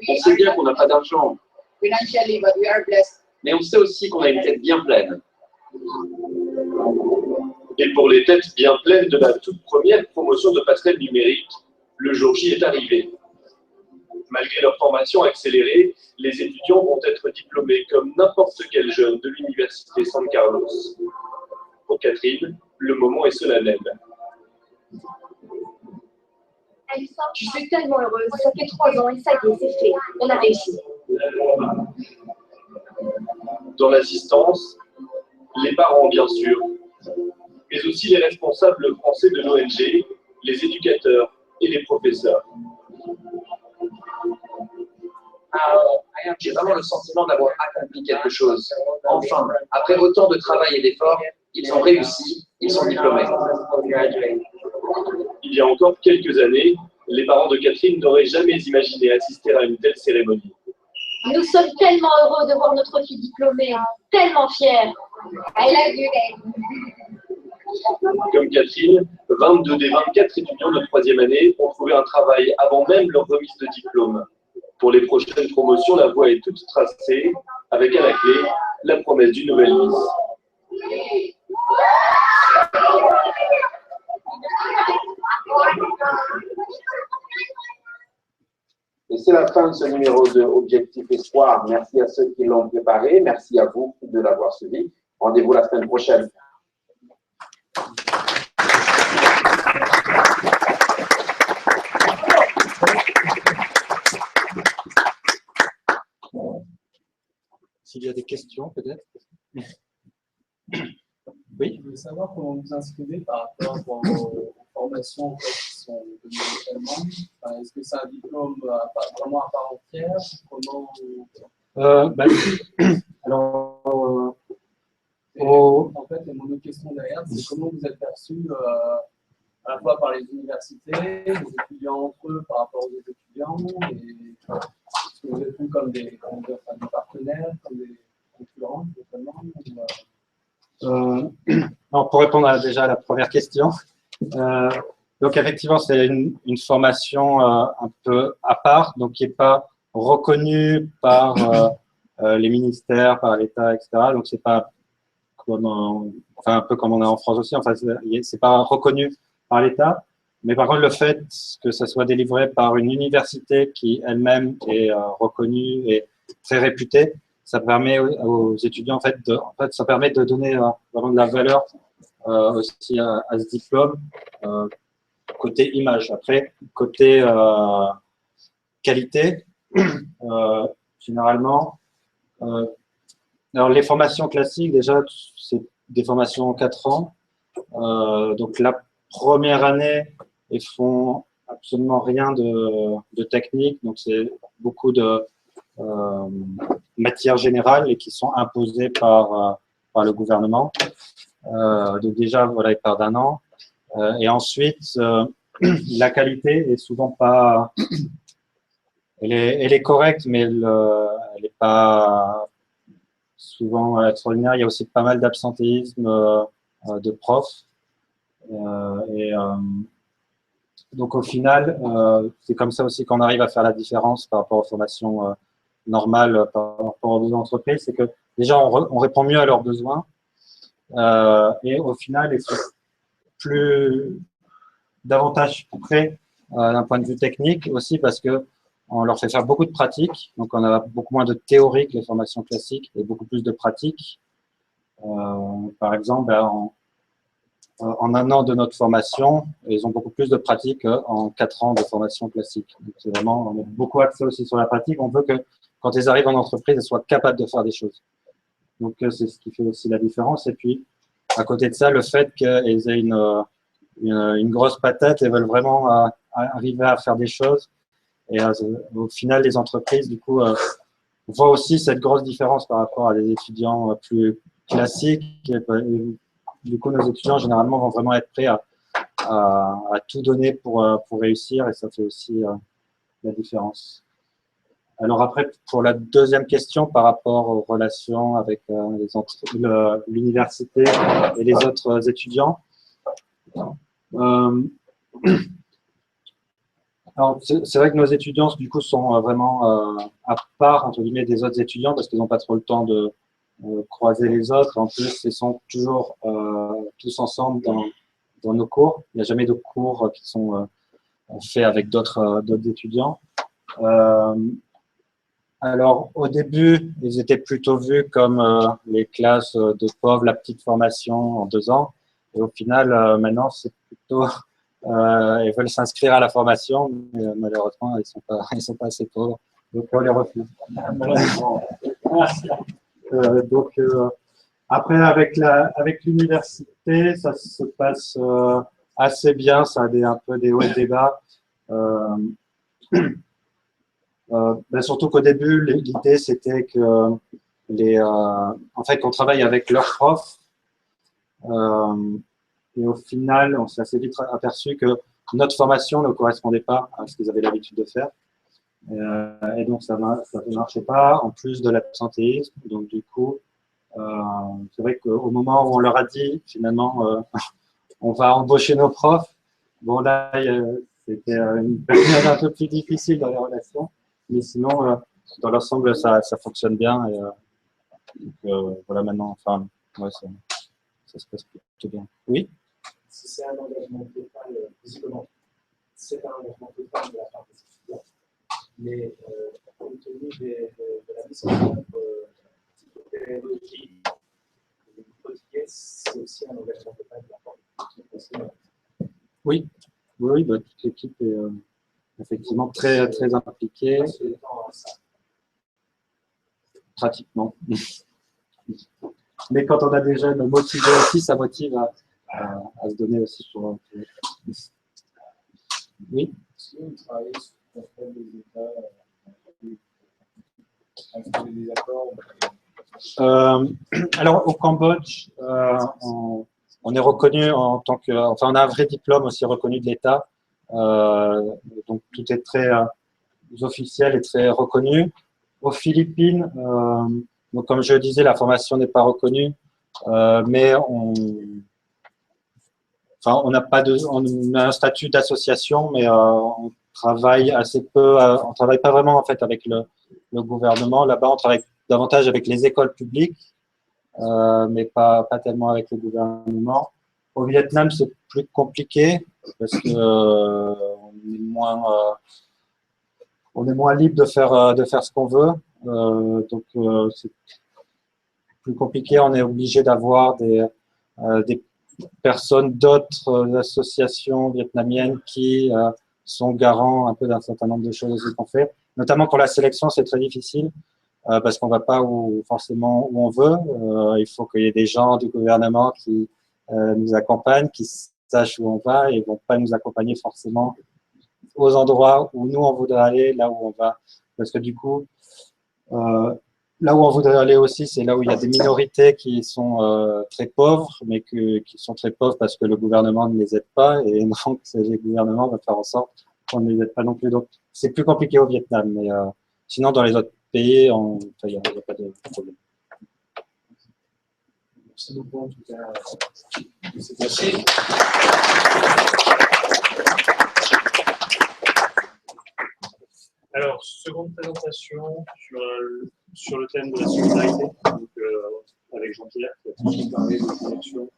On sait bien qu'on n'a pas d'argent, financially, but we are blessed. mais on sait aussi qu'on a une tête bien pleine. Et pour les têtes bien pleines de la toute première promotion de passerelle numérique, le jour J est arrivé. Malgré leur formation accélérée, les étudiants vont être diplômés comme n'importe quel jeune de l'université San Carlos. Pour Catherine, le moment est solennel. Je suis tellement heureuse. Ça fait 3 ans et ça y est, c'est fait. On a réussi. Dans l'assistance, les parents bien sûr, mais aussi les responsables français de l'ONG, les éducateurs et les professeurs. J'ai vraiment le sentiment d'avoir accompli quelque chose. Enfin, après autant de travail et d'efforts, ils ont réussi, ils sont diplômés. Il y a encore quelques années, les parents de Catherine n'auraient jamais imaginé assister à une telle cérémonie. Nous sommes tellement heureux de voir notre fille diplômée, tellement fiers. I love you, Dad. Comme Catherine, 22 des 24 étudiants de 3e année ont trouvé un travail avant même leur remise de diplôme. Pour les prochaines promotions, la voie est toute tracée, avec à la clé la promesse d'une nouvelle vie. Et c'est la fin de ce numéro de Objectif Espoir. Merci à ceux qui l'ont préparé. Merci à vous de l'avoir suivi. Rendez-vous la semaine prochaine. S'il y a des questions, peut-être. Oui. Je voulais savoir comment vous inscrivez par rapport aux formations qui sont données localement. Enfin, est-ce que c'est un diplôme vraiment à part entière? Comment Alors, en fait, et mon autre question derrière, c'est comment vous êtes perçu à la fois par les universités, les étudiants entre eux par rapport aux étudiants, et est-ce que vous êtes vus comme des partenaires, comme des concurrents, totalement non, pour répondre déjà à la première question, donc effectivement, c'est une formation un peu à part, donc qui n'est pas reconnue par les ministères, par l'État, etc. Donc, c'est pas comme, enfin, un peu comme on a en France aussi, enfin, c'est pas reconnu par l'État. Mais par contre, le fait que ça soit délivré par une université qui elle-même est reconnue et très réputée, ça permet aux étudiants, en fait, ça permet de donner vraiment de la valeur aussi à ce diplôme, côté image. Après, côté qualité, généralement, alors les formations classiques, déjà, c'est des formations en 4 ans. Donc la première année, ils font absolument rien de technique, donc c'est beaucoup de matières générales et qui sont imposées par le gouvernement. Donc déjà, voilà, ils partent d'1 an. Et ensuite, la qualité est souvent pas... Elle est correcte, mais elle n'est pas souvent extraordinaire. Il y a aussi pas mal d'absentéisme de profs. Donc au final, c'est comme ça aussi qu'on arrive à faire la différence par rapport aux formations normales, par rapport aux entreprises. C'est que déjà, on répond mieux à leurs besoins. Et au final, ils sont davantage prêts d'un point de vue technique aussi parce que on leur fait faire beaucoup de pratiques. Donc, on a beaucoup moins de théorie que les formations classiques et beaucoup plus de pratiques. Par exemple, en 1 an de notre formation, ils ont beaucoup plus de pratiques qu'en 4 ans de formation classique. Donc, c'est vraiment, on a beaucoup axé aussi sur la pratique. On veut que quand ils arrivent en entreprise, ils soient capables de faire des choses. Donc, c'est ce qui fait aussi la différence. Et puis, à côté de ça, le fait qu'ils aient une grosse patate et veulent vraiment arriver à faire des choses. Et au final, les entreprises, du coup, voient aussi cette grosse différence par rapport à des étudiants plus classiques. Et, du coup, nos étudiants, généralement, vont vraiment être prêts à tout donner pour réussir. Et ça fait aussi la différence. Alors après, pour la deuxième question par rapport aux relations avec l'université et les autres étudiants, alors c'est vrai que nos étudiants du coup sont vraiment à part entre guillemets des autres étudiants parce qu'ils n'ont pas trop le temps de croiser les autres. En plus, ils sont toujours tous ensemble dans nos cours. Il n'y a jamais de cours qui sont faits avec d'autres étudiants. Alors, au début, ils étaient plutôt vus comme les classes de pauvres, la petite formation en 2 ans. Et au final, maintenant, c'est plutôt, ils veulent s'inscrire à la formation, mais malheureusement, ils sont pas assez pauvres. Donc, on les refuse. Après, avec l'université, ça se passe assez bien. Ça a un peu des hauts et des bas. Surtout qu'au début, l'idée c'était que en fait, qu'on travaille avec leurs profs. Et au final, on s'est assez vite aperçu que notre formation ne correspondait pas à ce qu'ils avaient l'habitude de faire. Et donc, ça ne marchait pas, en plus de l'absentéisme. Donc, du coup, c'est vrai qu'au moment où on leur a dit, finalement, on va embaucher nos profs, bon, là, c'était une période un peu plus difficile dans les relations. Mais sinon, dans l'ensemble, ça fonctionne bien. Et voilà, maintenant, enfin, ouais, ça se passe plutôt bien. Oui? Si c'est un engagement total, visiblement, c'est un engagement total de la part des étudiants. Mais compte tenu de la mise en œuvre pédagogique et du quotidien, c'est aussi un engagement total de la part des étudiants. Oui, oui, bah, toute l'équipe est effectivement très, très impliquée. Pratiquement. Mais quand on a des jeunes motivés aussi, ça motive à se donner aussi pour. Oui. Si vous travaillez sur le contrôle des États, des accords. Alors au Cambodge, on est reconnu en tant que, enfin on a un vrai diplôme aussi reconnu de l'État, donc tout est très officiel et très reconnu. Aux Philippines, donc comme je le disais, la formation n'est pas reconnue, mais on n'a pas on a un statut d'association, mais on travaille assez peu, on travaille pas vraiment en fait avec le gouvernement. Là-bas, on travaille davantage avec les écoles publiques, mais pas tellement avec le gouvernement. Au Vietnam, c'est plus compliqué parce que on est moins libre de faire ce qu'on veut. Donc, c'est plus compliqué. On est obligé d'avoir des personnes d'autres associations vietnamiennes qui sont garants un peu d'un certain nombre de choses qu'on fait. Notamment pour la sélection, c'est très difficile parce qu'on ne va pas forcément où on veut. Il faut qu'il y ait des gens du gouvernement qui nous accompagnent, qui sachent où on va et ne vont pas nous accompagner forcément aux endroits où nous on voudrait aller, là où on va. Parce que du coup, là où on voudrait aller aussi, c'est là où il y a des minorités qui sont très pauvres, mais qui sont très pauvres parce que le gouvernement ne les aide pas, et donc le gouvernement va faire en sorte qu'on ne les aide pas non plus. Donc c'est plus compliqué au Vietnam, mais sinon dans les autres pays, il n'y a pas de problème. Merci beaucoup en tout cas. Merci. Alors, seconde présentation sur le thème de la solidarité, donc, avec Jean-Pierre, qui a parlé de connexion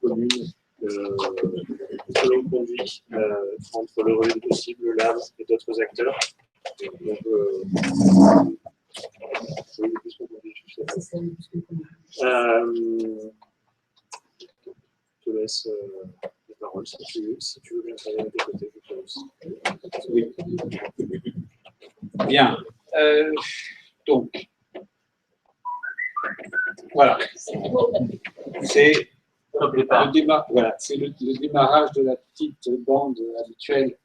commune que l'on conduit entre le relais possible, le lab et d'autres acteurs. Donc, je te laisse la parole si tu veux bien travailler à tes côtés. Je te laisse. Oui. Bien. Donc, voilà. C'est le démarrage de la petite bande habituelle.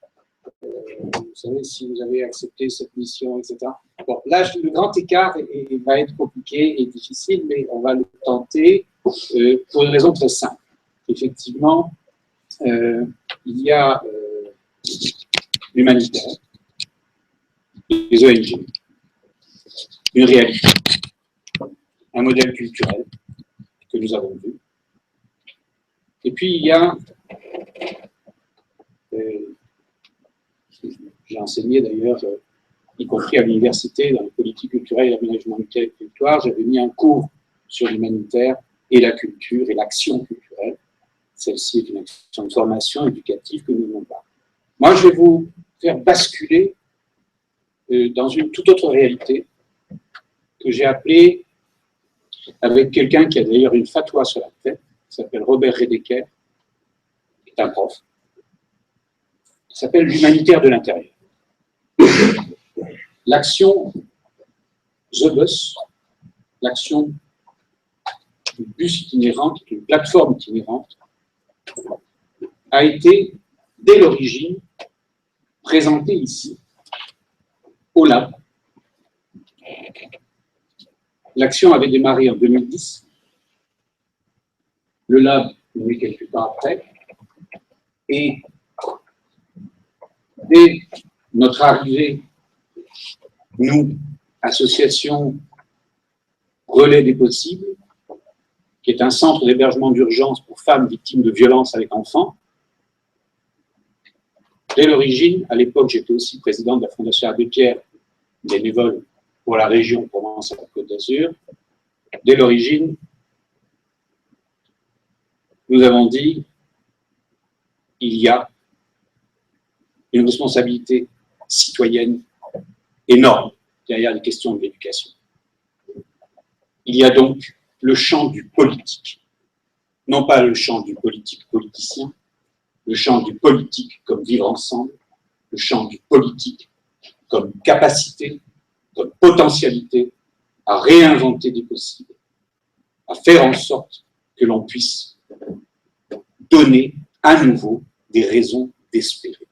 Vous savez, si vous avez accepté cette mission, etc. Bon, là, le grand écart va être compliqué et difficile, mais on va le tenter pour une raison très simple. Effectivement, il y a l'humanitaire, les ONG. une réalité, un modèle culturel que nous avons vu. Et puis il y a, j'ai enseigné d'ailleurs, y compris à l'université, dans les politiques culturelles et l'aménagement du territoire, j'avais mis un cours sur l'humanitaire et la culture et l'action culturelle. Celle-ci est une action de formation éducative que nous n'avons pas. Moi, je vais vous faire basculer dans une toute autre réalité que j'ai appelée, avec quelqu'un qui a d'ailleurs une fatwa sur la tête, qui s'appelle Robert Redeker, qui est un prof, qui s'appelle l'humanitaire de l'intérieur. L'action The Bus, l'action du bus itinérant, qui est une plateforme itinérante, a été, dès l'origine, présentée ici, au Lab. L'action avait démarré en 2010. Le Lab est né quelques temps après. Et dès notre arrivée, nous, association Relais des Possibles, qui est un centre d'hébergement d'urgence pour femmes victimes de violences avec enfants, dès l'origine, à l'époque, j'étais aussi président de la Fondation Abbé Pierre, bénévole pour la région Provence-Alpes-Côte d'Azur. Dès l'origine, nous avons dit il y a une responsabilité citoyenne énorme derrière les questions de l'éducation. Il y a donc le champ du politique, non pas le champ du politique politicien, le champ du politique comme vivre ensemble, le champ du politique comme capacité, comme potentialité à réinventer des possibles, à faire en sorte que l'on puisse donner à nouveau des raisons d'espérer.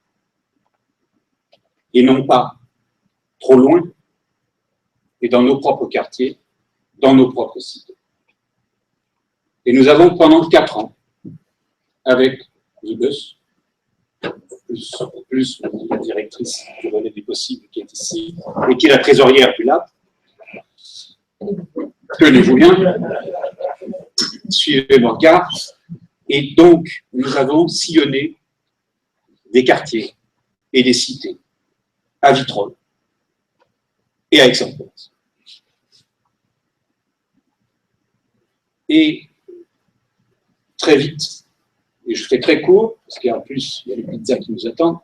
Et non pas trop loin, et dans nos propres quartiers, dans nos propres cités. Et nous avons pendant 4 ans, avec Libus, plus la directrice du Relais des Possibles qui est ici, et qui est la trésorière du Lab, tenez-vous bien, suivez mon regard, et donc nous avons sillonné des quartiers et des cités à Vitrolles et à Aix-en-Provence. Et très vite, et je fais très court, parce qu'en plus, il y a les pizzas qui nous attendent.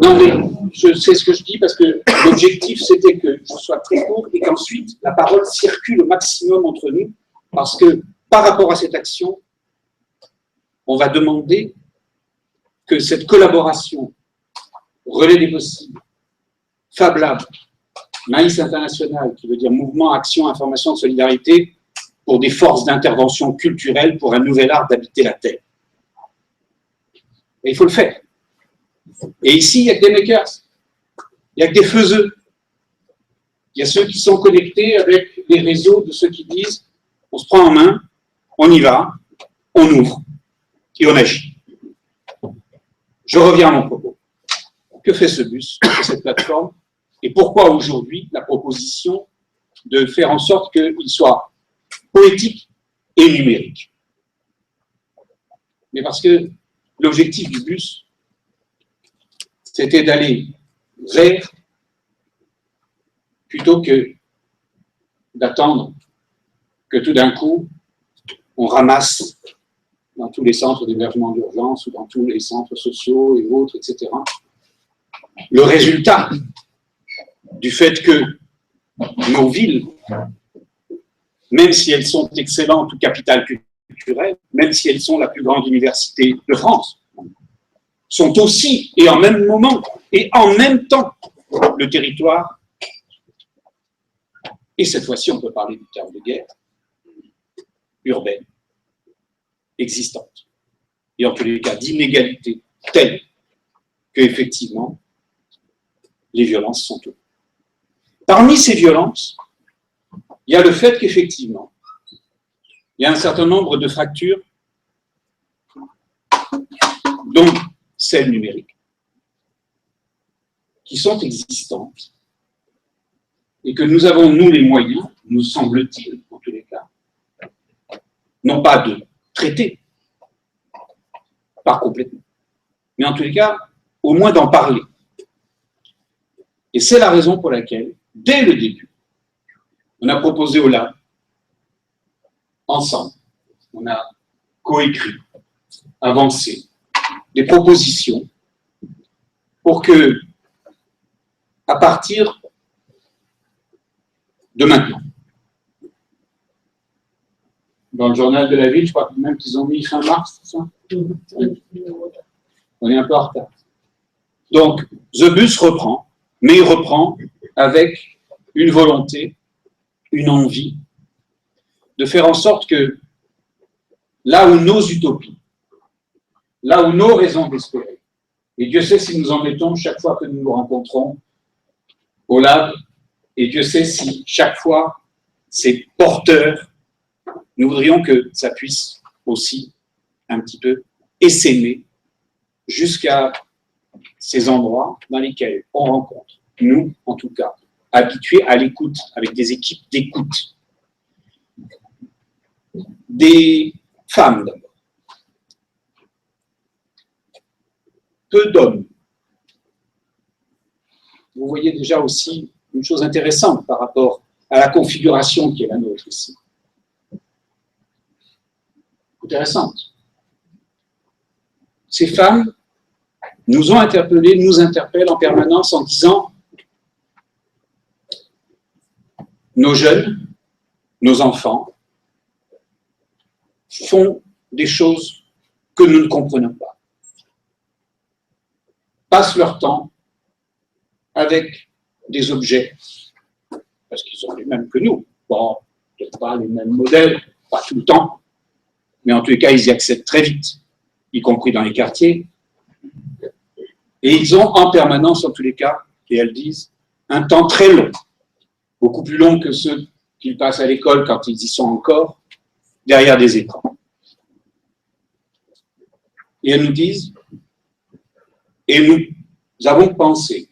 Non, mais je sais ce que je dis, parce que l'objectif, c'était que je sois très court et qu'ensuite, la parole circule au maximum entre nous, parce que par rapport à cette action, on va demander que cette collaboration Relais des Possibles, Fab Lab, Maïs International, qui veut dire Mouvement, Action, Information, Solidarité, pour des forces d'intervention culturelle pour un nouvel art d'habiter la Terre. Et il faut le faire. Et ici, il n'y a que des makers, il n'y a que des faiseux. Il y a ceux qui sont connectés avec les réseaux de ceux qui disent on se prend en main, on y va, on ouvre et on agit. Je reviens à mon propos. Que fait ce bus, que fait cette plateforme, et pourquoi aujourd'hui la proposition de faire en sorte qu'il soit poétique et numérique? Mais parce que l'objectif du bus, c'était d'aller vers, plutôt que d'attendre que tout d'un coup, on ramasse dans tous les centres d'hébergement d'urgence ou dans tous les centres sociaux et autres, etc., le résultat du fait que nos villes, même si elles sont excellentes ou capitales culturelles, même si elles sont la plus grande université de France, sont aussi, et en même moment, et en même temps, le territoire, et cette fois-ci on peut parler du terme de guerre, urbaine, existante, et en tous les cas d'inégalité telle qu'effectivement, les violences sont toutes. Parmi ces violences, il y a le fait qu'effectivement, il y a un certain nombre de fractures, dont celles numériques, qui sont existantes et que nous avons, nous, les moyens, nous semble-t-il, en tous les cas, non pas de traiter, pas complètement, mais en tous les cas, au moins d'en parler. Et c'est la raison pour laquelle, dès le début, on a proposé au lab, ensemble, on a coécrit, avancé, des propositions pour que, à partir de maintenant, dans le journal de la ville, je crois même qu'ils ont mis fin mars, c'est ça? On est un peu en retard. Donc, The Bus reprend, mais il reprend avec une volonté, une envie de faire en sorte que là où nos utopies, là où nos raisons d'espérer, et Dieu sait si nous en mettons chaque fois que nous nous rencontrons au lab, et Dieu sait si chaque fois c'est porteur, nous voudrions que ça puisse aussi un petit peu essaimer jusqu'à ces endroits dans lesquels on rencontre, nous en tout cas, habitués à l'écoute, avec des équipes d'écoute, des femmes d'abord, peu d'hommes. Vous voyez déjà aussi une chose intéressante par rapport à la configuration qui est la nôtre ici. Intéressante. Ces femmes nous ont interpellés, nous interpellent en permanence en disant nos jeunes, nos enfants font des choses que nous ne comprenons pas. Passent leur temps avec des objets, parce qu'ils ont les mêmes que nous. Bon, peut-être pas les mêmes modèles, pas tout le temps, mais en tous les cas, ils y accèdent très vite, y compris dans les quartiers. Et ils ont en permanence, en tous les cas, et elles disent, un temps très long, beaucoup plus long que ceux qu'ils passent à l'école quand ils y sont encore, derrière des écrans. Et elles nous disent, et nous avons pensé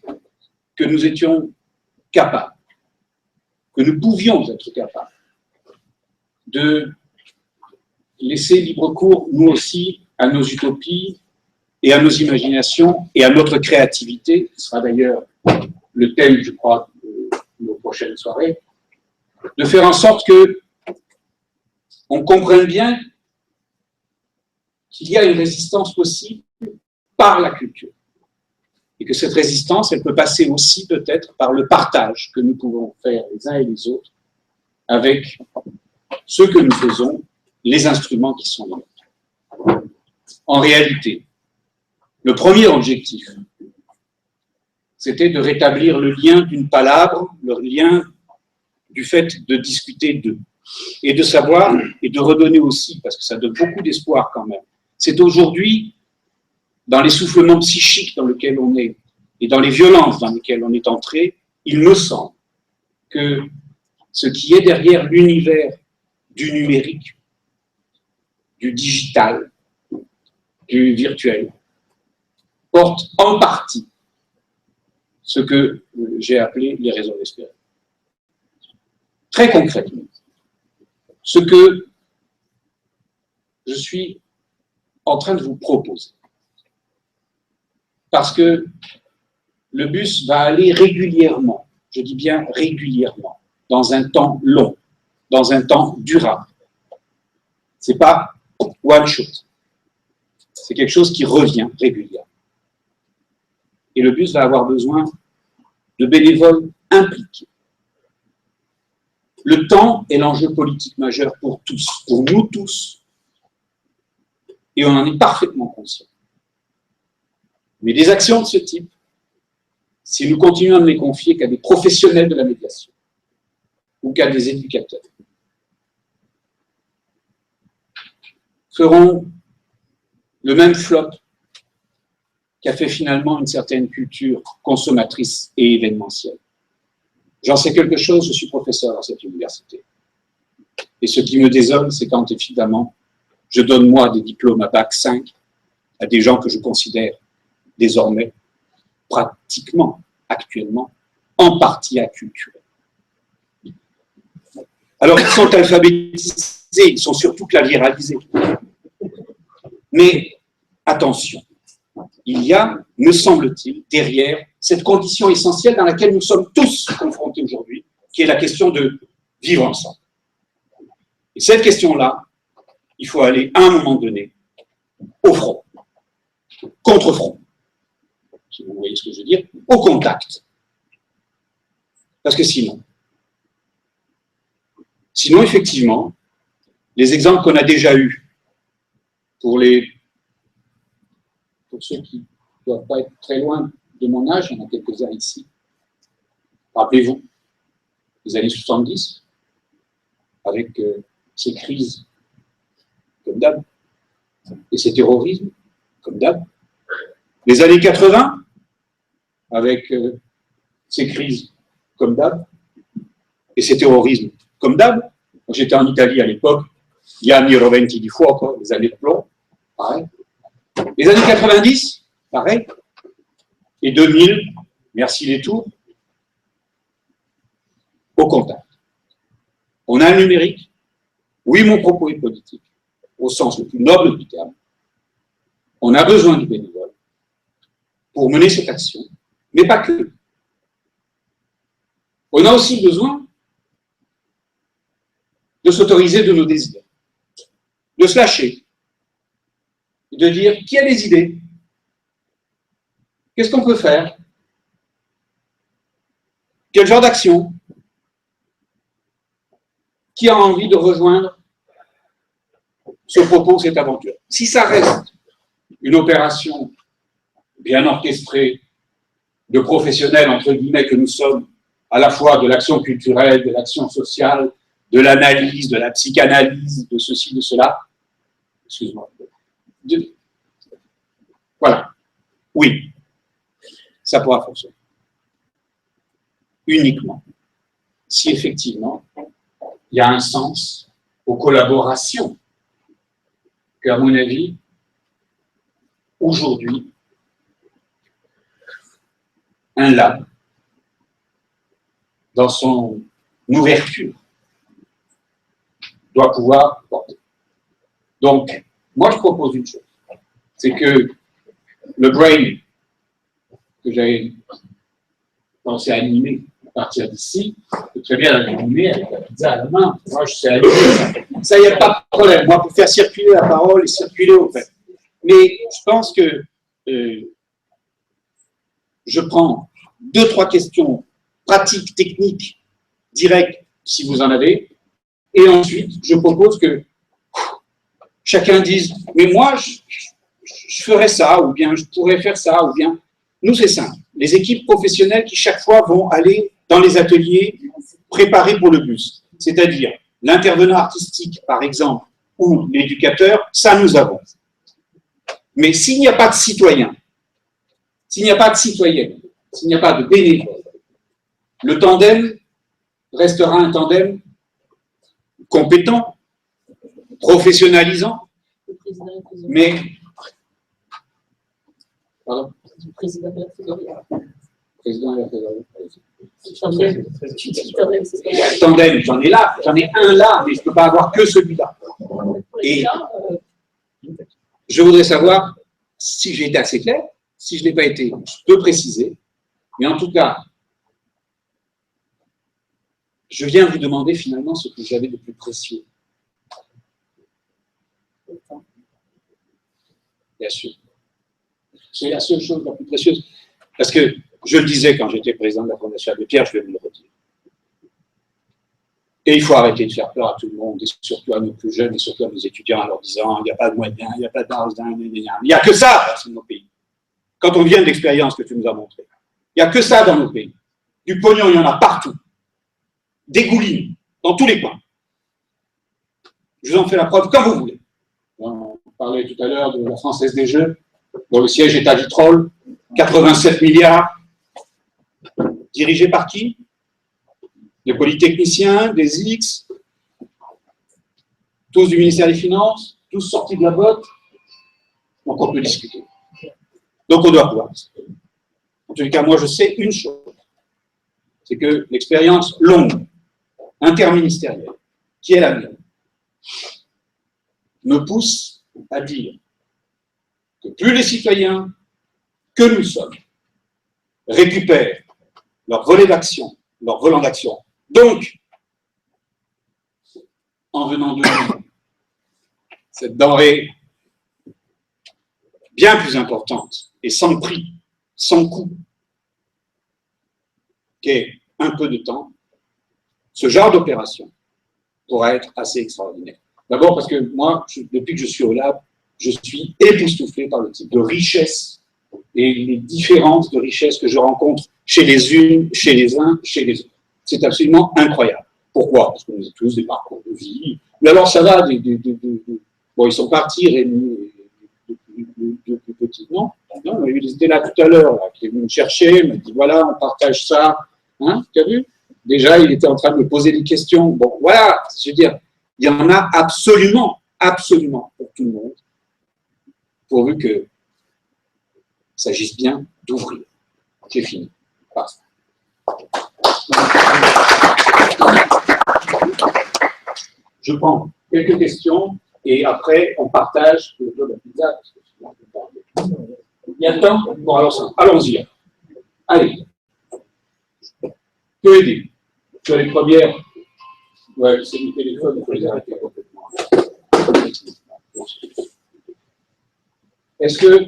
que nous étions capables, que nous pouvions être capables de laisser libre cours, nous aussi, à nos utopies et à nos imaginations et à notre créativité, qui sera d'ailleurs le thème, je crois, de nos prochaines soirées, de faire en sorte que on comprenne bien qu'il y a une résistance possible par la culture. Et que cette résistance, elle peut passer aussi peut-être par le partage que nous pouvons faire les uns et les autres avec ce que nous faisons, les instruments qui sont là. En réalité, le premier objectif, c'était de rétablir le lien d'une palabre, le lien du fait de discuter d'eux, et de savoir, et de redonner aussi, parce que ça donne beaucoup d'espoir quand même. C'est aujourd'hui, dans l'essoufflement psychique dans lequel on est, et dans les violences dans lesquelles on est entré, il me semble que ce qui est derrière l'univers du numérique, du digital, du virtuel, porte en partie ce que j'ai appelé les raisons d'espérer. Très concrètement, ce que je suis en train de vous proposer. Parce que le bus va aller régulièrement, je dis bien régulièrement, dans un temps long, dans un temps durable. Ce n'est pas one shot. C'est quelque chose qui revient régulièrement. Et le bus va avoir besoin de bénévoles impliqués. Le temps est l'enjeu politique majeur pour tous, pour nous tous. Et on en est parfaitement conscient. Mais des actions de ce type, si nous continuons à ne les confier qu'à des professionnels de la médiation ou qu'à des éducateurs, feront le même flop qu'a fait finalement une certaine culture consommatrice et événementielle. J'en sais quelque chose, je suis professeur à cette université. Et ce qui me désole, c'est quand évidemment, je donne moi des diplômes à bac 5 à des gens que je considère désormais, pratiquement, actuellement, en partie acculturés. Alors, ils sont alphabétisés, ils sont surtout clavieralisés. Mais attention, il y a, me semble-t-il, derrière cette condition essentielle dans laquelle nous sommes tous confrontés aujourd'hui, qui est la question de vivre ensemble. Et cette question-là, il faut aller à un moment donné au front, contre-front, si vous voyez ce que je veux dire, au contact. Parce que sinon, effectivement, les exemples qu'on a déjà eus, pour ceux qui ne doivent pas être très loin de mon âge, il y en a quelques-uns ici. Rappelez-vous, les années 70, avec ces crises, comme d'hab, et ces terrorismes, comme d'hab. Les années 80, avec ces crises, comme d'hab, et ces terrorismes, comme d'hab. J'étais en Italie à l'époque, gli anni roventi di fuoco, les années de plomb, pareil. Les années 90, pareil. Et 2000, merci les tours, au contact. On a un numérique. Oui, mon propos est politique, au sens le plus noble du terme. On a besoin du bénévole pour mener cette action, mais pas que. On a aussi besoin de s'autoriser de nos désirs, de se lâcher, de dire qui a des idées, qu'est-ce qu'on peut faire, quel genre d'action, qui a envie de rejoindre ce propos, cette aventure. Si ça reste une opération bien orchestrée de professionnels, entre guillemets, que nous sommes, à la fois de l'action culturelle, de l'action sociale, de l'analyse, de la psychanalyse, de ceci, de cela, excuse-moi, voilà, oui, ça pourra fonctionner. Uniquement si effectivement il y a un sens aux collaborations qu'à mon avis, aujourd'hui, un lab, dans son ouverture, doit pouvoir porter. Donc, moi je propose une chose, c'est que le brain que j'avais pensé animer à partir d'ici, je peux très bien l'animer avec la pizza à la main. Moi je sais animer, ça il n'y a pas de problème. Moi pour faire circuler la parole et circuler au fait. Mais je pense que je prends 2-3 questions pratiques, techniques, directes, si vous en avez, et ensuite je propose que chacun dise, mais moi je ferais ça, ou bien je pourrais faire ça, ou bien, nous c'est simple. Les équipes professionnelles qui chaque fois vont aller dans les ateliers préparés pour le bus, c'est-à-dire l'intervenant artistique par exemple, ou l'éducateur, ça nous avons. Mais s'il n'y a pas de citoyen, s'il n'y a pas de citoyenne, s'il n'y a pas de bénévole, le tandem restera un tandem compétent, professionnalisant, mais... Pardon ? Président de la Fédération. Tandem, j'en ai là, j'en ai un là, mais je ne peux pas avoir que celui-là. Et je voudrais savoir si j'ai été assez clair, si je n'ai pas été, je peux préciser, mais en tout cas, je viens vous demander finalement ce que j'avais de plus précieux. Bien sûr. C'est la seule chose la plus précieuse. Parce que je le disais quand j'étais président de la Fondation Abbé Pierre, je vais vous le redire. Et il faut arrêter de faire peur à tout le monde, et surtout à nos plus jeunes, et surtout à nos étudiants, en leur disant il n'y a pas de moyens, il n'y a pas d'argent, il n'y a que ça dans nos pays. Quand on vient de l'expérience que tu nous as montrée, il n'y a que ça dans nos pays. Du pognon, il y en a partout. Dégouline, dans tous les coins. Je vous en fais la preuve quand vous voulez. On parlait tout à l'heure de la Française des Jeux, dont le siège est à Vitrolles, 87 milliards, dirigé par qui? Des polytechniciens, des X, tous du ministère des Finances, tous sortis de la botte. Donc on peut discuter. Donc on doit pouvoir discuter. En tout cas, moi je sais une chose, c'est que l'expérience longue, interministérielle, qui est la mienne, me pousse à dire que plus les citoyens que nous sommes récupèrent leur volet d'action, leur volant d'action, donc en venant de nous, cette denrée bien plus importante et sans prix, sans coût, qu'est un peu de temps, ce genre d'opération pourra être assez extraordinaire. D'abord parce que moi, depuis que je suis au lab, je suis époustouflé par le type de richesse et les différences de richesse que je rencontre chez les unes, chez les uns, chez les autres. C'est absolument incroyable. Pourquoi? Parce qu'on a tous des parcours de vie. Mais alors ça va, bon, ils sont partis, Rémi, depuis petit. Non, ils étaient là tout à l'heure, qui est venu me chercher, me dit voilà, on partage ça. Hein, tu as vu? Déjà, il était en train de me poser des questions. Bon, voilà, je veux dire, il y en a absolument, absolument pour tout le monde, pourvu que s'agisse bien d'ouvrir. J'ai fini. Basta. Je prends quelques questions et après on partage le dos de la pizza. Il y a le temps? Bon, alors allons-y. Allez. Que aider? Sur les premières. Ouais, c'est le téléphone, il faut les arrêter complètement. Est-ce que.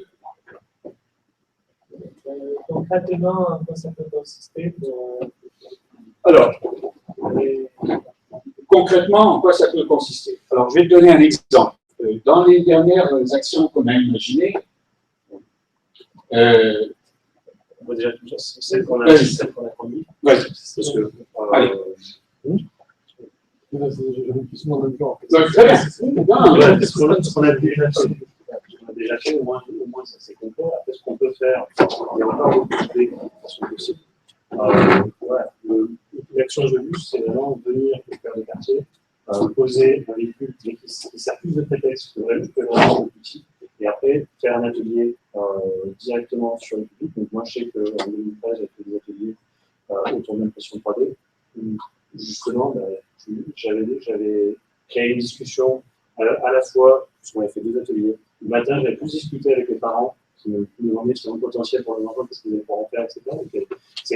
Concrètement, en quoi ça peut consister Alors, concrètement, en quoi ça peut consister? Alors, je vais te donner un exemple. Dans les dernières actions qu'on a imaginées, on va déjà tout ça, celle qu'on a conduite. Vas-y. Parce que. Allez. Ce qu'on a déjà fait, au moins ça c'est complet. Après, ce qu'on peut faire, il y a encore beaucoup de façon possible. L'action de bus, c'est vraiment venir au cœur des quartiers, poser un véhicule qui sert plus de prétexte que vraiment de petit, et après faire un atelier directement sur le public. Donc, moi, je sais qu'en 2013, j'ai fait des ateliers autour de l'impression 3D. Justement, j'avais créé une discussion à la fois, parce qu'on avait fait 2 ateliers. Le matin, j'avais plus discuté avec les parents qui me demandaient si c'était un potentiel pour les enfants, qu'est-ce qu'ils allaient pouvoir en faire, etc. Donc, ça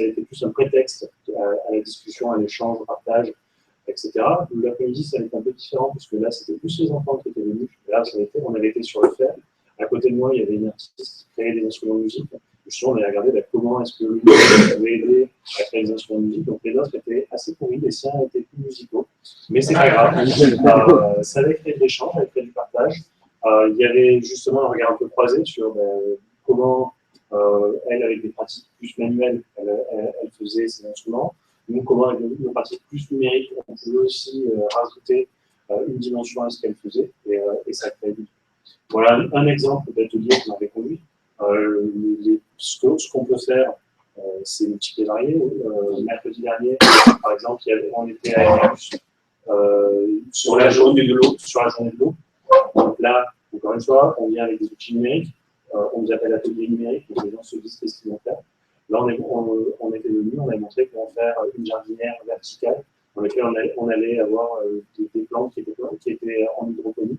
a été plus un prétexte à la discussion, à l'échange, au partage, etc. L'après-midi, ça a été un peu différent, puisque là, c'était plus les enfants qui étaient venus. Là, on avait été sur le fer. À côté de moi, il y avait une artiste qui créait des instruments de musique. Justement, on a regardé comment est-ce que le musique pouvait aider à créer des instruments de musique. Donc, les nôtres étaient assez pourris, les siens étaient plus musicaux. Mais c'est pas grave. Ça avait créé de l'échange, ça avait créé du partage. Il y avait justement un regard un peu croisé sur comment elle, avec des pratiques plus manuelles, elle faisait ses instruments. Nous, comment avec nos pratiques plus numériques, on pouvait aussi rajouter une dimension à ce qu'elle faisait, et ça crée du. Voilà un exemple d'atelier qu'on avait conduit. Ce qu'on peut faire, c'est multiple et varié. Mercredi dernier, par exemple, on était à Emmaüs sur la journée de l'eau. Donc là, encore une fois, on vient avec des outils numériques. On nous appelle atelier numérique, donc les gens se disent qu'est-ce qu'ils vont faire. Là, on était venus, on a montré comment faire une jardinière verticale, dans laquelle on allait avoir des plantes qui étaient en hydroponie,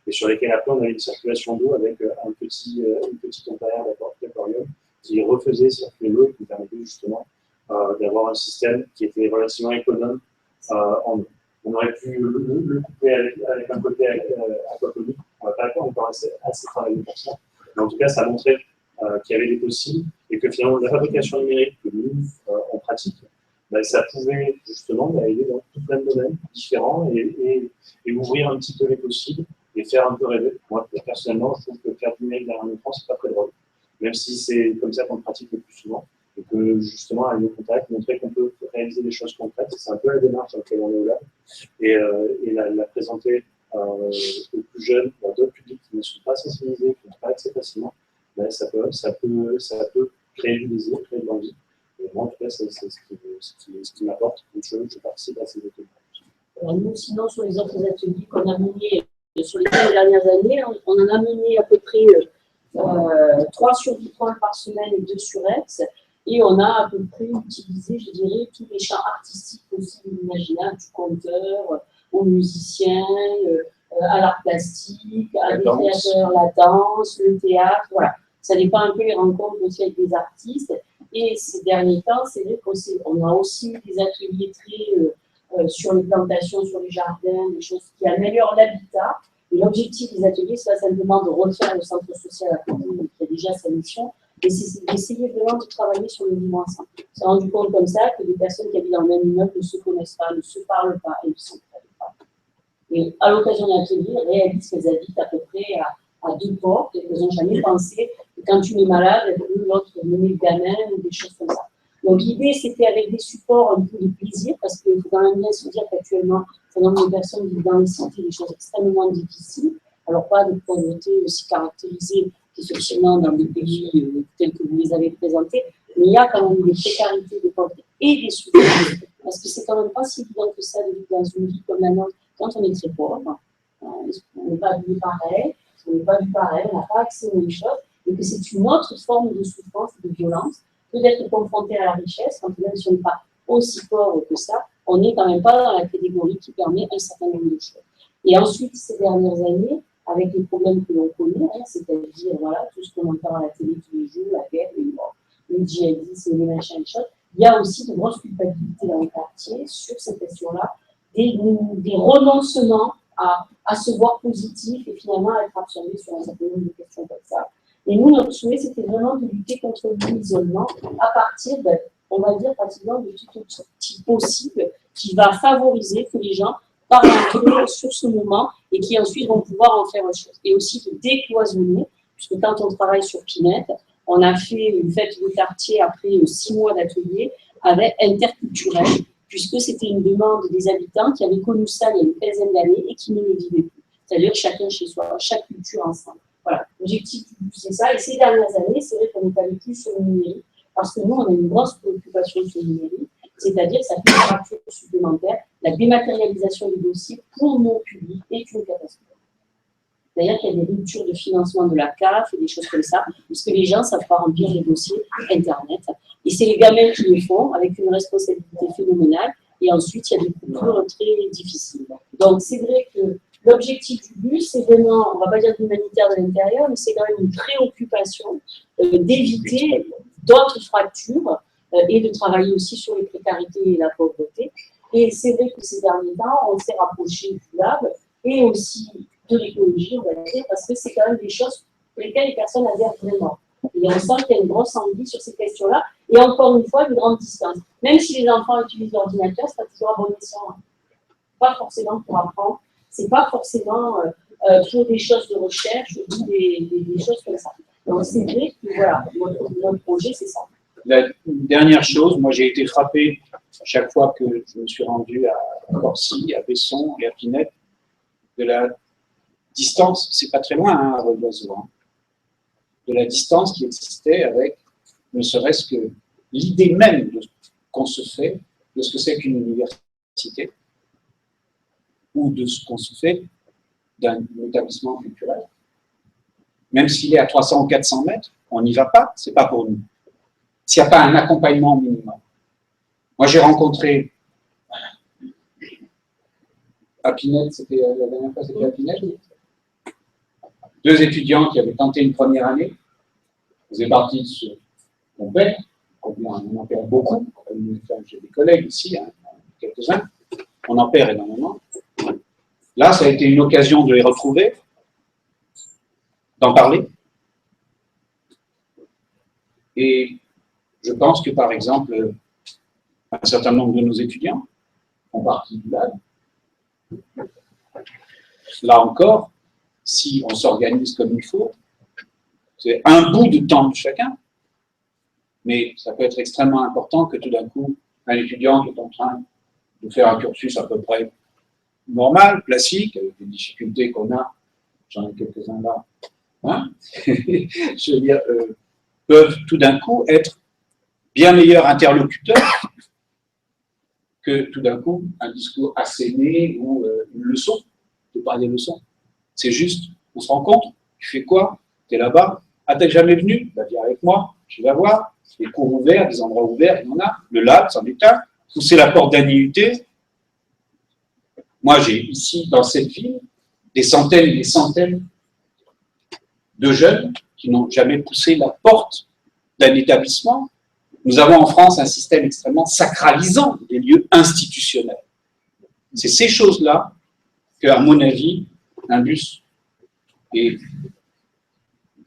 et sur lesquelles après on avait une circulation d'eau avec une petite ontarière d'aquarium qui refaisait circuler l'eau et qui permettait justement d'avoir un système qui était relativement économe en eau. On aurait pu le couper avec un côté aquaponique, on ne va pas encore assez travailler pour ça, mais en tout cas ça montrait qu'il y avait des possibles et que finalement la fabrication numérique que nous on pratique, ça pouvait justement aider dans tout plein de domaines différents et ouvrir un petit peu les possibles et faire un peu rêver. Moi, personnellement, je trouve que faire du numérique derrière un écran, c'est pas très drôle. Même si c'est comme ça qu'on le pratique le plus souvent. Et que justement, aller au contact, montrer qu'on peut réaliser des choses concrètes, c'est un peu la démarche dans laquelle on est là. Et la présenter aux plus jeunes, à d'autres publics qui ne sont pas sensibilisés, qui n'ont pas accès facilement, ça peut créer du désir, créer de l'envie. Et moi, en tout cas, c'est ce qui m'apporte. Je participe à ces ateliers. Alors nous, sinon, sur les autres ateliers qu'on a menés sur les 15 dernières années, on en a mené à peu près 3 sur Vitron par semaine et 2 sur Aix. Et on a à peu près utilisé, je dirais, tous les champs artistiques possibles et imaginables, du conteur, aux musiciens, à l'art plastique, à des créateurs, la danse, le théâtre, voilà. Ça dépend un peu des rencontres aussi avec des artistes. Et ces derniers temps, c'est vrai qu'on a aussi des ateliers très sur les plantations, sur les jardins, des choses qui améliorent l'habitat. Et l'objectif des ateliers, c'est pas simplement de refaire le centre social à côté, qui a déjà sa mission, mais c'est d'essayer vraiment de travailler sur le vivre ensemble. On s'est rendu compte comme ça que des personnes qui habitent dans le même immeuble ne se connaissent pas, ne se parlent pas et ne s'entraident pas. Et à l'occasion d'un atelier, réalisent qu'elles habitent à peu près à 2 portes et qu'elles n'ont jamais pensé que quand une est malade, l'autre mener le gamin ou des choses comme ça. Donc l'idée, c'était avec des supports un peu de plaisir, parce qu'il faut quand même bien se dire qu'actuellement, un certain nombre de personnes vivent dans les cités des choses extrêmement difficiles. Alors pas de pauvreté aussi caractérisée qu'effectivement dans des pays tels que vous les avez présentés, mais il y a quand même des précarités, des pauvretés et des souffrances, parce que c'est quand même pas si évident que ça de vivre dans une vie comme la nôtre quand on est très pauvre. On n'est pas vu pareil, on n'est pas vu pareil, on n'a pas accès aux mêmes choses, et que c'est une autre forme de souffrance et de violence que d'être confronté à la richesse, quand même si on n'est pas aussi pauvre que ça, on n'est quand même pas dans la catégorie qui permet un certain nombre de choses. Et ensuite, ces dernières années, avec les problèmes que l'on connaît, hein, c'est-à-dire voilà, tout ce qu'on entend à la télé tous les jours, la guerre, les morts, le djihadisme, les machins, les choses, il y a aussi de grosses culpabilités dans le quartier sur ces questions-là, des renoncements à se voir positif et finalement à être absorbé sur un certain nombre de questions comme ça. Et nous, notre souhait, c'était vraiment de lutter contre l'isolement à partir, on va dire, pratiquement de tout outil possible qui va favoriser que les gens parlent entre eux sur ce moment et qui ensuite vont pouvoir en faire autre chose. Et aussi de décloisonner, puisque quand on travaille sur Pinette, on a fait une fête de quartier après 6 mois d'atelier avec interculturel, puisque c'était une demande des habitants qui avaient connu ça il y a une quinzaine d'années et qui ne le vivaient plus. C'est-à-dire chacun chez soi, chaque culture ensemble. Voilà, l'objectif, c'est ça. Et ces dernières années, c'est vrai qu'on est allé plus sur le numérique, parce que nous, on a une grosse préoccupation sur le numérique, c'est-à-dire que ça fait une fracture supplémentaire. La dématérialisation des dossiers pour nos publics est une catastrophe. D'ailleurs, il y a des ruptures de financement de la CAF et des choses comme ça, parce que les gens ne savent pas remplir les dossiers Internet. Et c'est les gamins qui le font, avec une responsabilité phénoménale. Et ensuite, il y a des coupures très difficiles. Donc, c'est vrai que l'objectif du but, c'est vraiment, on ne va pas dire l'humanitaire de l'intérieur, mais c'est quand même une préoccupation d'éviter d'autres fractures et de travailler aussi sur les précarités et la pauvreté. Et c'est vrai que ces derniers temps, on s'est rapproché du lab et aussi de l'écologie, on va dire, parce que c'est quand même des choses pour lesquelles les personnes adhèrent vraiment. Et on sent qu'il y a une grosse envie sur ces questions-là, et encore une fois, une grande distance. Même si les enfants utilisent l'ordinateur, c'est pas toujours à bon escient. Pas forcément pour apprendre, c'est pas forcément pour des choses de recherche ou des choses comme ça. Donc c'est vrai que voilà, notre projet, c'est ça. La dernière chose, moi j'ai été frappé chaque fois que je me suis rendu à Corcy, à Besson et à Pinette, de la distance, c'est pas très loin hein, à Rodoiseau, hein, de la distance qui existait avec, ne serait-ce que l'idée même de qu'on se fait, de ce que c'est qu'une université, ou de ce qu'on se fait d'un établissement culturel. Même s'il est à 300 ou 400 mètres, on n'y va pas, c'est pas pour nous. S'il n'y a pas un accompagnement minimum. Moi, j'ai rencontré à Pinette, c'était la dernière fois, c'était à Pinette, 2 étudiants qui avaient tenté une première année. Ils faisaient partie de ce mon père, on en perd beaucoup. J'ai des collègues ici, hein, quelques-uns. On en perd énormément. Là, ça a été une occasion de les retrouver, d'en parler. Et je pense que, par exemple, un certain nombre de nos étudiants font partie du lab. Là encore, si on s'organise comme il faut, c'est un bout de temps de chacun, mais ça peut être extrêmement important que tout d'un coup, un étudiant qui est en train de faire un cursus à peu près normal, classique, avec les difficultés qu'on a, j'en ai quelques-uns là, hein, je veux dire, peuvent tout d'un coup être bien meilleurs interlocuteurs que tout d'un coup un discours asséné ou une leçon. Je ne pas des leçons. C'est juste, on se rencontre, tu fais quoi? Tu es là-bas? Ah, t'es jamais venu? Bah, viens avec moi, tu vas voir. Les cours ouverts, les endroits ouverts, il y en a. Le lab, c'en est un. Pousser la porte d'un IUT. Moi, j'ai ici, dans cette ville, des centaines et des centaines de jeunes qui n'ont jamais poussé la porte d'un établissement. Nous avons en France un système extrêmement sacralisant des lieux institutionnels. C'est ces choses-là que, à mon avis, un bus et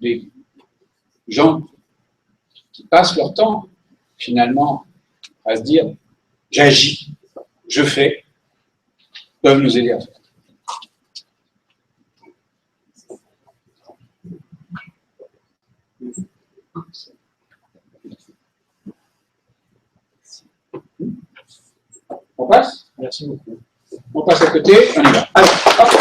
des gens qui passent leur temps, finalement, à se dire « j'agis, je fais », peuvent nous aider à faire. On passe? Merci beaucoup. On passe à côté, on y va. Alors, hop.